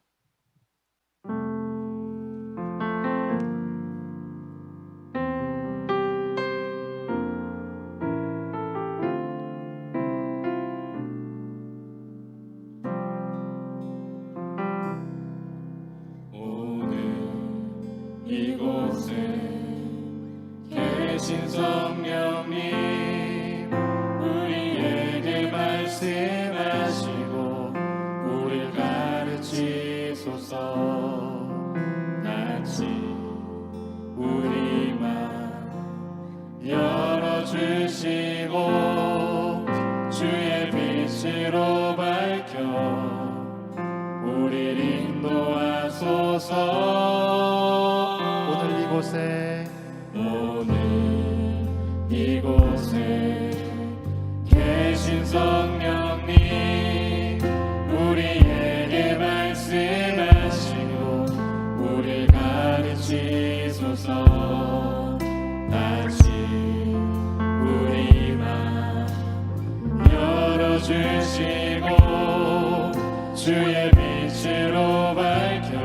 이곳에 계신 성령님, 우리에게 말씀하시고 우리를 가르치소서. 같이 우리 맘 열어주시고 주의 빛으로 밝혀 우리를 인도하소서. 오늘 이곳에 계신 성령님, 우리에게 말씀하시고 우리를 가르치소서. 다시 우리 맘 열어주시고 주의 빛으로 밝혀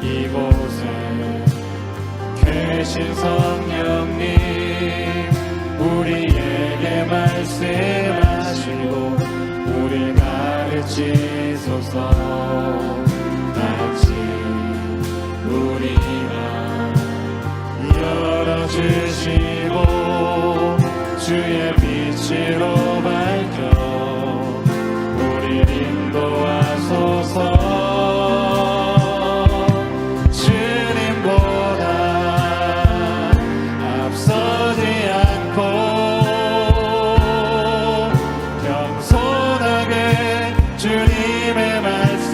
이곳에 계신 성령님, 우리에게 말씀하시고 우리 가르치소서. 같이 우리 맘 열어주시고 주의 빛으로 밝혀 우리를 인도하소서. 주님의 말씀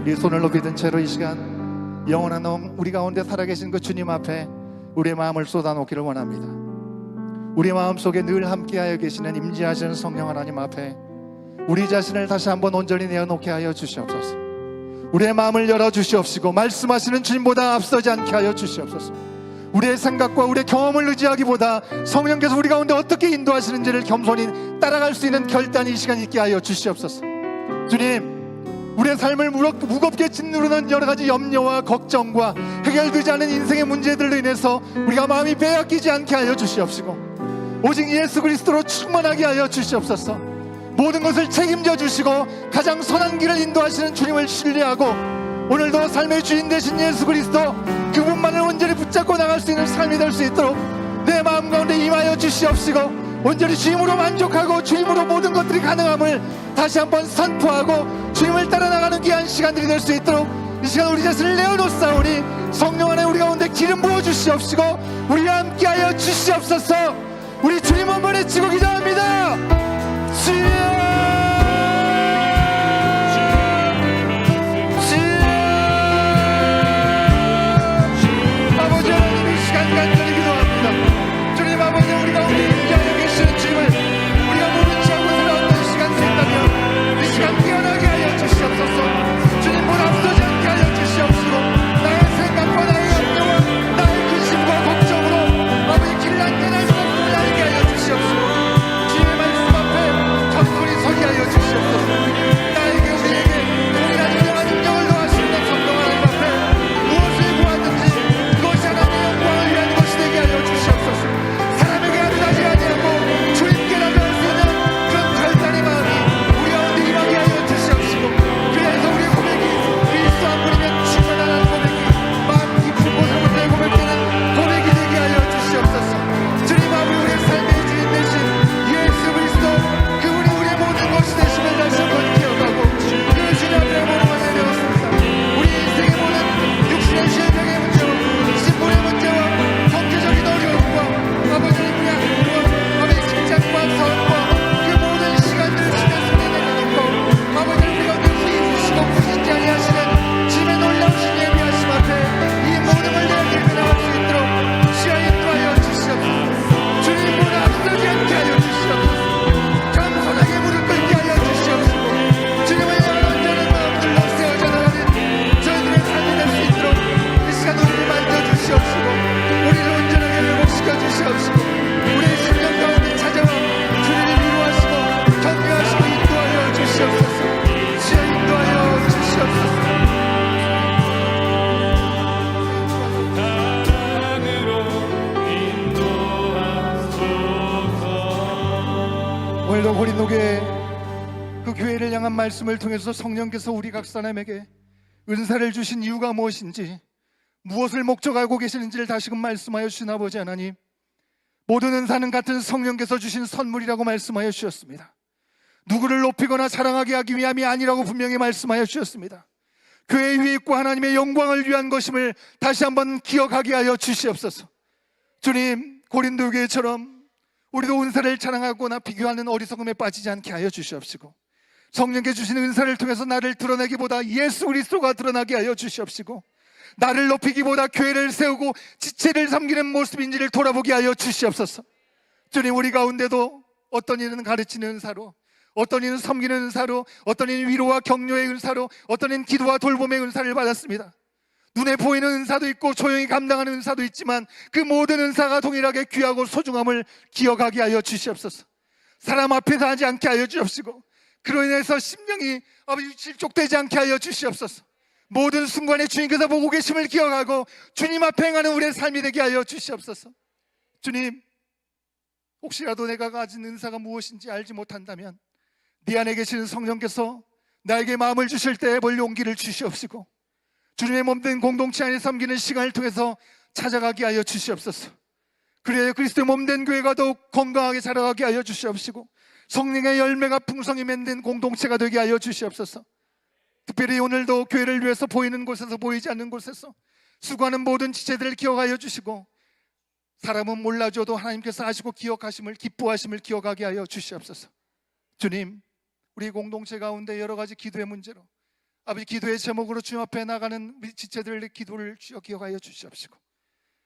이 손을 높이 든 채로 이 시간 영원한 우리 가운데 살아계신 그 주님 앞에 우리의 마음을 쏟아놓기를 원합니다. 우리 마음속에 늘 함께하여 계시는 임재하시는 성령 하나님 앞에 우리 자신을 다시 한번 온전히 내어놓게 하여 주시옵소서. 우리의 마음을 열어주시옵시고 말씀하시는 주님보다 앞서지 않게 하여 주시옵소서. 우리의 생각과 우리의 경험을 의지하기보다 성령께서 우리 가운데 어떻게 인도하시는지를 겸손히 따라갈 수 있는 결단이 이 시간 있게 하여 주시옵소서. 주님, 우리의 삶을 무겁게 짓누르는 여러 가지 염려와 걱정과 해결되지 않은 인생의 문제들로 인해서 우리가 마음이 빼앗기지 않게 하여 주시옵시고 오직 예수 그리스도로 충만하게 하여 주시옵소서. 모든 것을 책임져 주시고 가장 선한 길을 인도하시는 주님을 신뢰하고 오늘도 삶의 주인 되신 예수 그리스도 그분만을 온전히 붙잡고 나갈 수 있는 삶이 될 수 있도록 내 마음 가운데 임하여 주시옵시고 온전히 주님으로 만족하고 주님으로 모든 것들이 가능함을 다시 한번 선포하고 주님을 따라 나가는 귀한 시간들이 될 수 있도록 이 시간 우리 자신을 내어놓사오니 성령 안에 우리 가운데 기름 부어 주시옵시고 우리와 함께하여 주시옵소서. 우리 주님 한 번 외치고 기도합니다. 주여, 아버지 하나님 이 시간 간절히 기도합니다. 주님 아버지 우리 가운데 임재하여 계시는 주님을 우리가 모른 채하고 살아왔던 시간이 있다면 이 시간 깨어나게 하여 주시옵소서. 주님 문 앞서지 않게 하여 주시옵시고 나의 생각과 나의 염려와 나의 근심과 걱정으로 아버지 길을 안전할 수 없음을 알게 하여 주시옵시고 주님의 말씀 앞에 겸손히 서게 하여 주시옵소서. 나에게 우리에게 동일한 인정한 인정을 더하시는 성령 하나님 앞에 무엇을 구하든지 그것이 하나님의 영광을 위한 것이 되게 하여 주시옵소서. 사람에게 아득하지 아니하고 주님께 나갈 수 있는 그런 결단의 마음이 우리 가운데 임하게 하여 주시옵시고 그래서 우리의 고백이 그리스도 한 분이면 충만하다는 고백이 마음 깊은 곳으로부터 고백되는 고백이 되게 하여 주시옵소서. 주님 아버지 우리의 삶의 주인 되신 예수 그리스도 그분이 우리의 모든 것이 되심을 다시 한번 기억하고 그 주님 앞에 모름을 내려놓습니다. 우리 인생의 모든 육신의 실명의 문제와 신분의 문제와 경제적인 어려움과 아버지의 부양과 아버지의 직장과 사업과 그 모든 시간들을 주님의 손에 내려놓고 아버지를 우리 가운데 주시고 부신지 아니하시는 주님의 놀라우신 예비하심 앞에 이 모든 걸 내게 나갈 수 있도록 주여 인도하여 주시옵소서. 주님 문 앞서지 않게 하여 주시옵소서. 겸손하게 무릎 꿇게 하여 주시옵시고 주님을 향한 온전한 마음들로 세워져 나가는 저희들의 삶이 될 수 있도록 이 시간 우리를 만져 주시옵시고 우리를 온전하게 회복시켜 주시옵시고 우리의 심령 가운데 찾아와 주님을 위로하시고 격려하시고 인도하여 주시옵소서. 주여 인도하여 주시옵소서. 오늘도 고린도교회 그 교회를 향한 말씀을 통해서 성령께서 우리 각 사람에게 은사를 주신 이유가 무엇인지 무엇을 목적하고 계시는지를 다시금 말씀하여 주신 아버지 하나님, 모든 은사는 같은 성령께서 주신 선물이라고 말씀하여 주셨습니다. 누구를 높이거나 자랑하게 하기 위함이 아니라고 분명히 말씀하여 주셨습니다. 교회 위에 있고 하나님의 영광을 위한 것임을 다시 한번 기억하게 하여 주시옵소서. 주님, 고린도 교회처럼 우리도 은사를 자랑하거나 비교하는 어리석음에 빠지지 않게 하여 주시옵시고 성령께 주신 은사를 통해서 나를 드러내기보다 예수 그리스도가 드러나게 하여 주시옵시고 나를 높이기보다 교회를 세우고 지체를 섬기는 모습인지를 돌아보게 하여 주시옵소서. 주님, 우리 가운데도 어떤 이는 가르치는 은사로, 어떤 이는 섬기는 은사로, 어떤 이는 위로와 격려의 은사로, 어떤 이는 기도와 돌봄의 은사를 받았습니다. 눈에 보이는 은사도 있고 조용히 감당하는 은사도 있지만 그 모든 은사가 동일하게 귀하고 소중함을 기억하게 하여 주시옵소서. 사람 앞에서 하지 않게 하여 주옵시고 그로 인해서 심령이 아버지 질족되지 않게 하여 주시옵소서. 모든 순간에 주님께서 보고 계심을 기억하고 주님 앞에 행하는 우리의 삶이 되게 하여 주시옵소서. 주님, 혹시라도 내가 가진 은사가 무엇인지 알지 못한다면 네 안에 계시는 성령께서 나에게 마음을 주실 때 볼 용기를 주시옵시고 주님의 몸된 공동체 안에 섬기는 시간을 통해서 찾아가게 하여 주시옵소서. 그래야 그리스도의 몸된 교회가 더욱 건강하게 자라가게 하여 주시옵시고 성령의 열매가 풍성히 맺는 공동체가 되게 하여 주시옵소서. 특별히 오늘도 교회를 위해서 보이는 곳에서 보이지 않는 곳에서 수고하는 모든 지체들을 기억하여 주시고 사람은 몰라줘도 하나님께서 아시고 기억하심을, 기뻐하심을 기억하게 하여 주시옵소서. 주님, 우리 공동체 가운데 여러 가지 기도의 문제로 아버지 기도의 제목으로 주님 앞에 나가는 우리 지체들의 기도를 주여 기억하여 주시옵시고,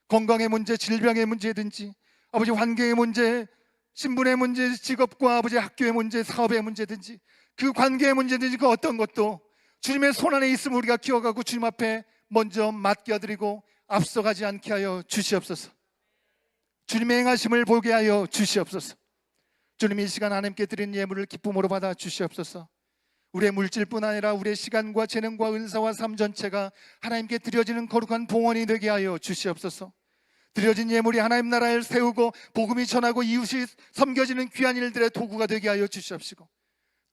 건강의 문제, 질병의 문제든지 아버지 환경의 문제, 신분의 문제, 직업과 아버지 학교의 문제, 사업의 문제든지 그 관계의 문제든지 그 어떤 것도 주님의 손 안에 있음을 우리가 기억하고 주님 앞에 먼저 맡겨드리고 앞서가지 않게 하여 주시옵소서. 주님의 행하심을 보게 하여 주시옵소서. 주님, 이 시간 하나님께 드린 예물을 기쁨으로 받아 주시옵소서. 우리의 물질뿐 아니라 우리의 시간과 재능과 은사와 삶 전체가 하나님께 드려지는 거룩한 봉헌이 되게 하여 주시옵소서. 드려진 예물이 하나님 나라를 세우고 복음이 전하고 이웃이 섬겨지는 귀한 일들의 도구가 되게 하여 주시옵시고,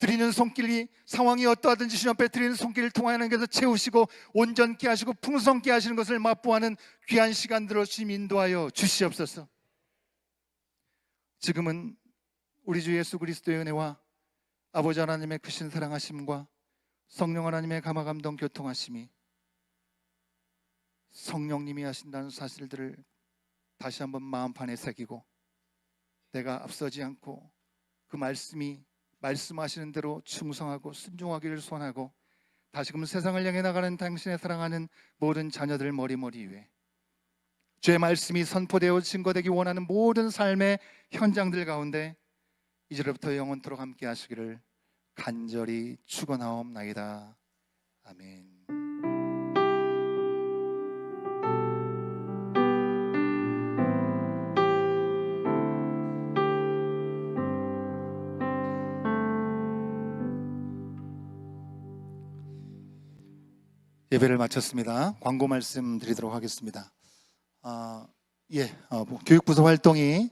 드리는 손길이 상황이 어떠하든지 주님 앞에 드리는 손길을 통하여 하나님께서 채우시고 온전케 하시고 풍성케 하시는 것을 맛보아하는 귀한 시간들로 주님 인도하여 주시옵소서. 지금은 우리 주 예수 그리스도의 은혜와 아버지 하나님의 크신 사랑하심과 성령 하나님의 감화감동 교통하심이, 성령님이 하신다는 사실들을 다시 한번 마음판에 새기고 내가 앞서지 않고 그 말씀이 말씀하시는 대로 충성하고 순종하기를 소원하고, 다시금 세상을 향해 나가는 당신의 사랑하는 모든 자녀들 머리머리 위에 주의 말씀이 선포되어 증거되기 원하는 모든 삶의 현장들 가운데 이제부터 영원토록 함께 하시기를 간절히 축원하옵나이다. 아멘. 예배를 마쳤습니다. 광고 말씀 드리도록 하겠습니다. 교육부서 활동이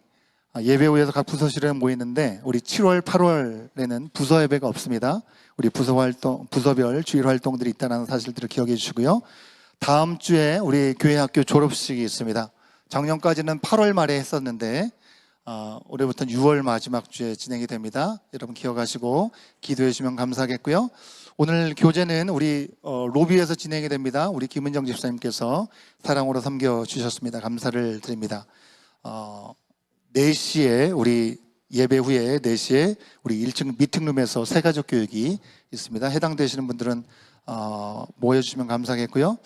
예배 후에서 각 부서실에 모이는데 우리 7월, 8월에는 부서 예배가 없습니다. 우리 부서 활동, 부서별 주일 활동들이 있다는 사실들을 기억해 주시고요. 다음 주에 우리 교회 학교 졸업식이 있습니다. 작년까지는 8월 말에 했었는데 올해부터는 6월 마지막 주에 진행이 됩니다. 여러분 기억하시고 기도해 주시면 감사하겠고요. 오늘 교제는 우리 로비에서 진행이 됩니다. 우리 김은정 집사님께서 사랑으로 섬겨주셨습니다. 감사를 드립니다. 4시에 우리 예배 후에 4시에 우리 1층 미팅룸에서 새가족 교육이 있습니다. 해당되시는 분들은 모여주시면 감사하겠고요.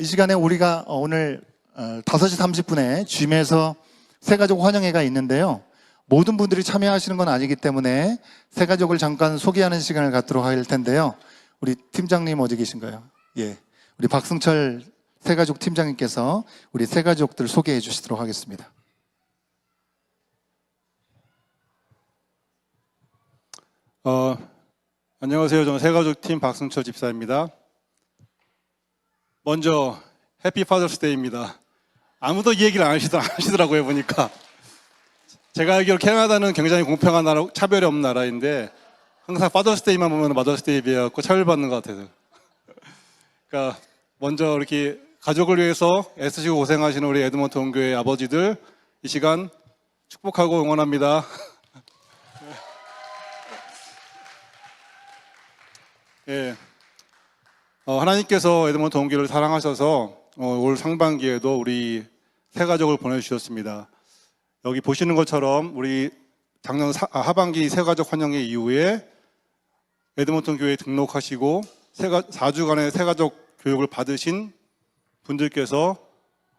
이 시간에 우리가 오늘 5시 30분에 줌에서 새가족 환영회가 있는데요. 모든 분들이 참여하시는 건 아니기 때문에 새가족을 잠깐 소개하는 시간을 갖도록 할 텐데요. 우리 팀장님 어디 계신가요? 예, 우리 박승철 새가족 팀장님께서 우리 새가족들 소개해 주시도록 하겠습니다. 안녕하세요. 저는 새가족 팀 박승철 집사입니다. 먼저 해피 파더스데이입니다. 아무도 이 얘기를 안 하시더라고요, 보니까. 제가 알기로 캐나다는 굉장히 공평한 나라, 차별이 없는 나라인데 항상 파더스데이만 보면 마더스데이에 비해 갖고 차별받는 것 같아서. 그러니까 먼저 이렇게 가족을 위해서 애쓰시고 고생하시는 우리 에드먼튼 온교회 아버지들, 이 시간 축복하고 응원합니다. 예, 하나님께서 에드먼튼 온교회를 사랑하셔서 올 상반기에도 우리 새 가족을 보내주셨습니다. 여기 보시는 것처럼 우리 작년 하반기 새가족 환영회 이후에 에드먼튼 교회에 등록하시고 4주간의 새가족 교육을 받으신 분들께서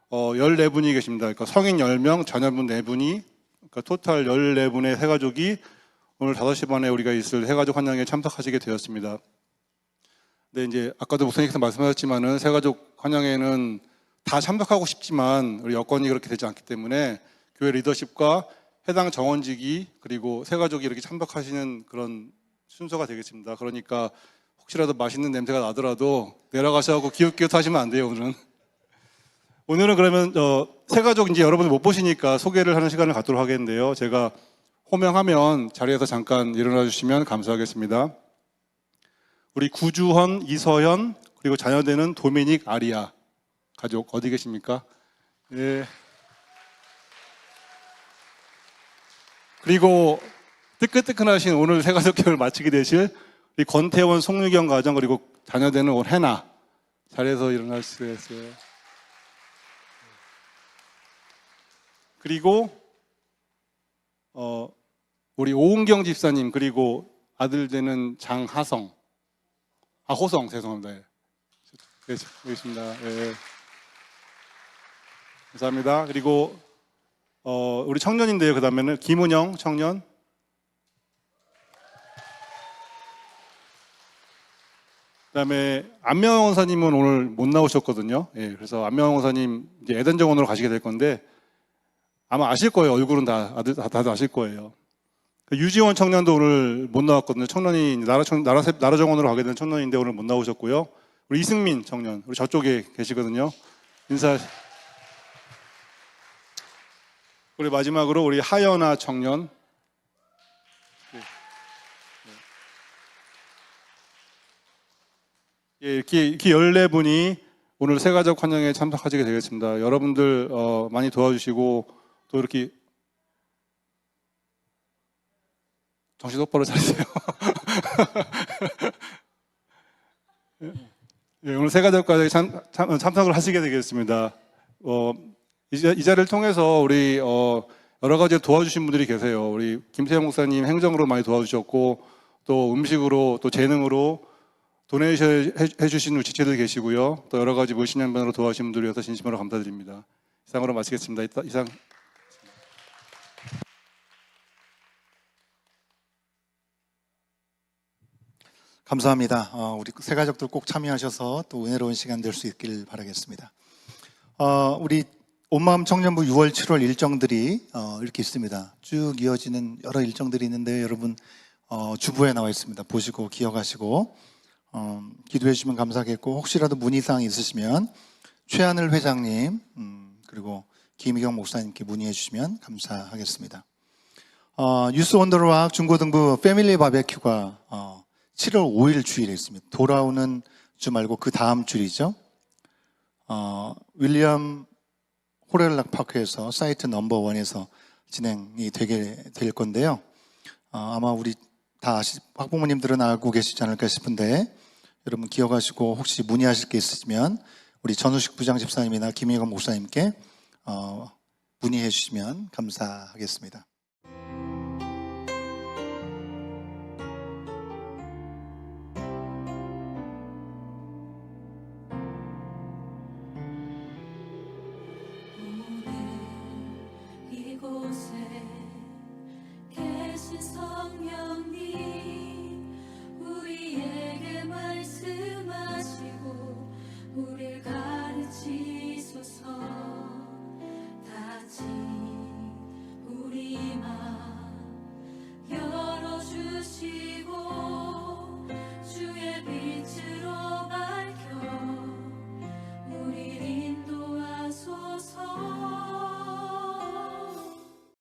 14분이 계십니다. 그러니까 성인 10명, 자녀분 4분이, 그러니까 토탈 14분의 새가족이 오늘 5시 반에 우리가 있을 새가족 환영회에 참석하시게 되었습니다. 근데 이제 아까도 목사님께서 말씀하셨지만은 새가족 환영회는 다 참석하고 싶지만 우리 여건이 그렇게 되지 않기 때문에 교회 리더십과 해당 정원직이 그리고 새가족이 이렇게 참석하시는 그런 순서가 되겠습니다. 그러니까 혹시라도 맛있는 냄새가 나더라도 내려가셔서 기웃기웃 하시면 안 돼요, 오늘은. 오늘은 그러면 새가족 이제 여러분들 못 보시니까 소개를 하는 시간을 갖도록 하겠는데요. 제가 호명하면 자리에서 잠깐 일어나 주시면 감사하겠습니다. 우리 구주헌, 이서현, 그리고 자녀되는 도미닉, 아리아 가족 어디 계십니까? 예. 그리고 뜨끈뜨끈하신 오늘 새가족 교육을 마치게 되실 우리 권태원, 송유경 가정, 그리고 자녀되는 올 해나 자리에서 일어날 수 있어요. 그리고 우리 오은경 집사님, 그리고 아들 되는 장하성, 호성 죄송합니다. 예. 네, 알겠습니다. 예. 감사합니다. 그리고 우리 청년인데요. 그다음에는 김은영 청년. 그다음에 안명환 원사님은 오늘 못 나오셨거든요. 예, 그래서 안명환 원사님 이제 에덴 정원으로 가시게 될 건데 아마 아실 거예요. 얼굴은 다들 아실 거예요. 유지원 청년도 오늘 못 나왔거든요. 청년이 나라 정원으로 가게 된 청년인데 오늘 못 나오셨고요. 우리 이승민 청년, 우리 저쪽에 계시거든요. 인사. 우리 마지막으로 우리 하연아 청년. 예, 이렇게 14분이 오늘 새가족 환영에 참석하시게 되겠습니다. 여러분들 많이 도와주시고 또 이렇게 정신 똑바로 차리세요. 예, 오늘 새가족까지 참석을 하시게 되겠습니다. 이 자리를 통해서 우리 여러 가지 도와주신 분들이 계세요. 우리 김세영 목사님 행정으로 많이 도와주셨고 또 음식으로 또 재능으로 도네이션 해주신 우리 지체들 계시고요. 또 여러 가지 물신양반으로 도와주신 분들 위해서 진심으로 감사드립니다. 이상으로 마치겠습니다. 이상. 감사합니다. 우리 새 가족들 꼭 참여하셔서 또 은혜로운 시간 될 수 있길 바라겠습니다. 우리 온마음 청년부 6월, 7월 일정들이 이렇게 있습니다. 쭉 이어지는 여러 일정들이 있는데 여러분 주부에 나와 있습니다. 보시고 기억하시고 기도해 주시면 감사하겠고 혹시라도 문의사항 있으시면 최하늘 회장님 그리고 김희경 목사님께 문의해 주시면 감사하겠습니다. 뉴스 원더락 중고등부 패밀리 바베큐가 7월 5일 주일에 있습니다. 돌아오는 주 말고 그 다음 주일이죠. 윌리엄 호렐락 파크에서 사이트 넘버1에서 진행이 되게 될 건데요. 아마 우리 다 학부모님들은 알고 계시지 않을까 싶은데 여러분 기억하시고 혹시 문의하실 게 있으시면 우리 전우식 부장 집사님이나 김희건 목사님께 문의해 주시면 감사하겠습니다.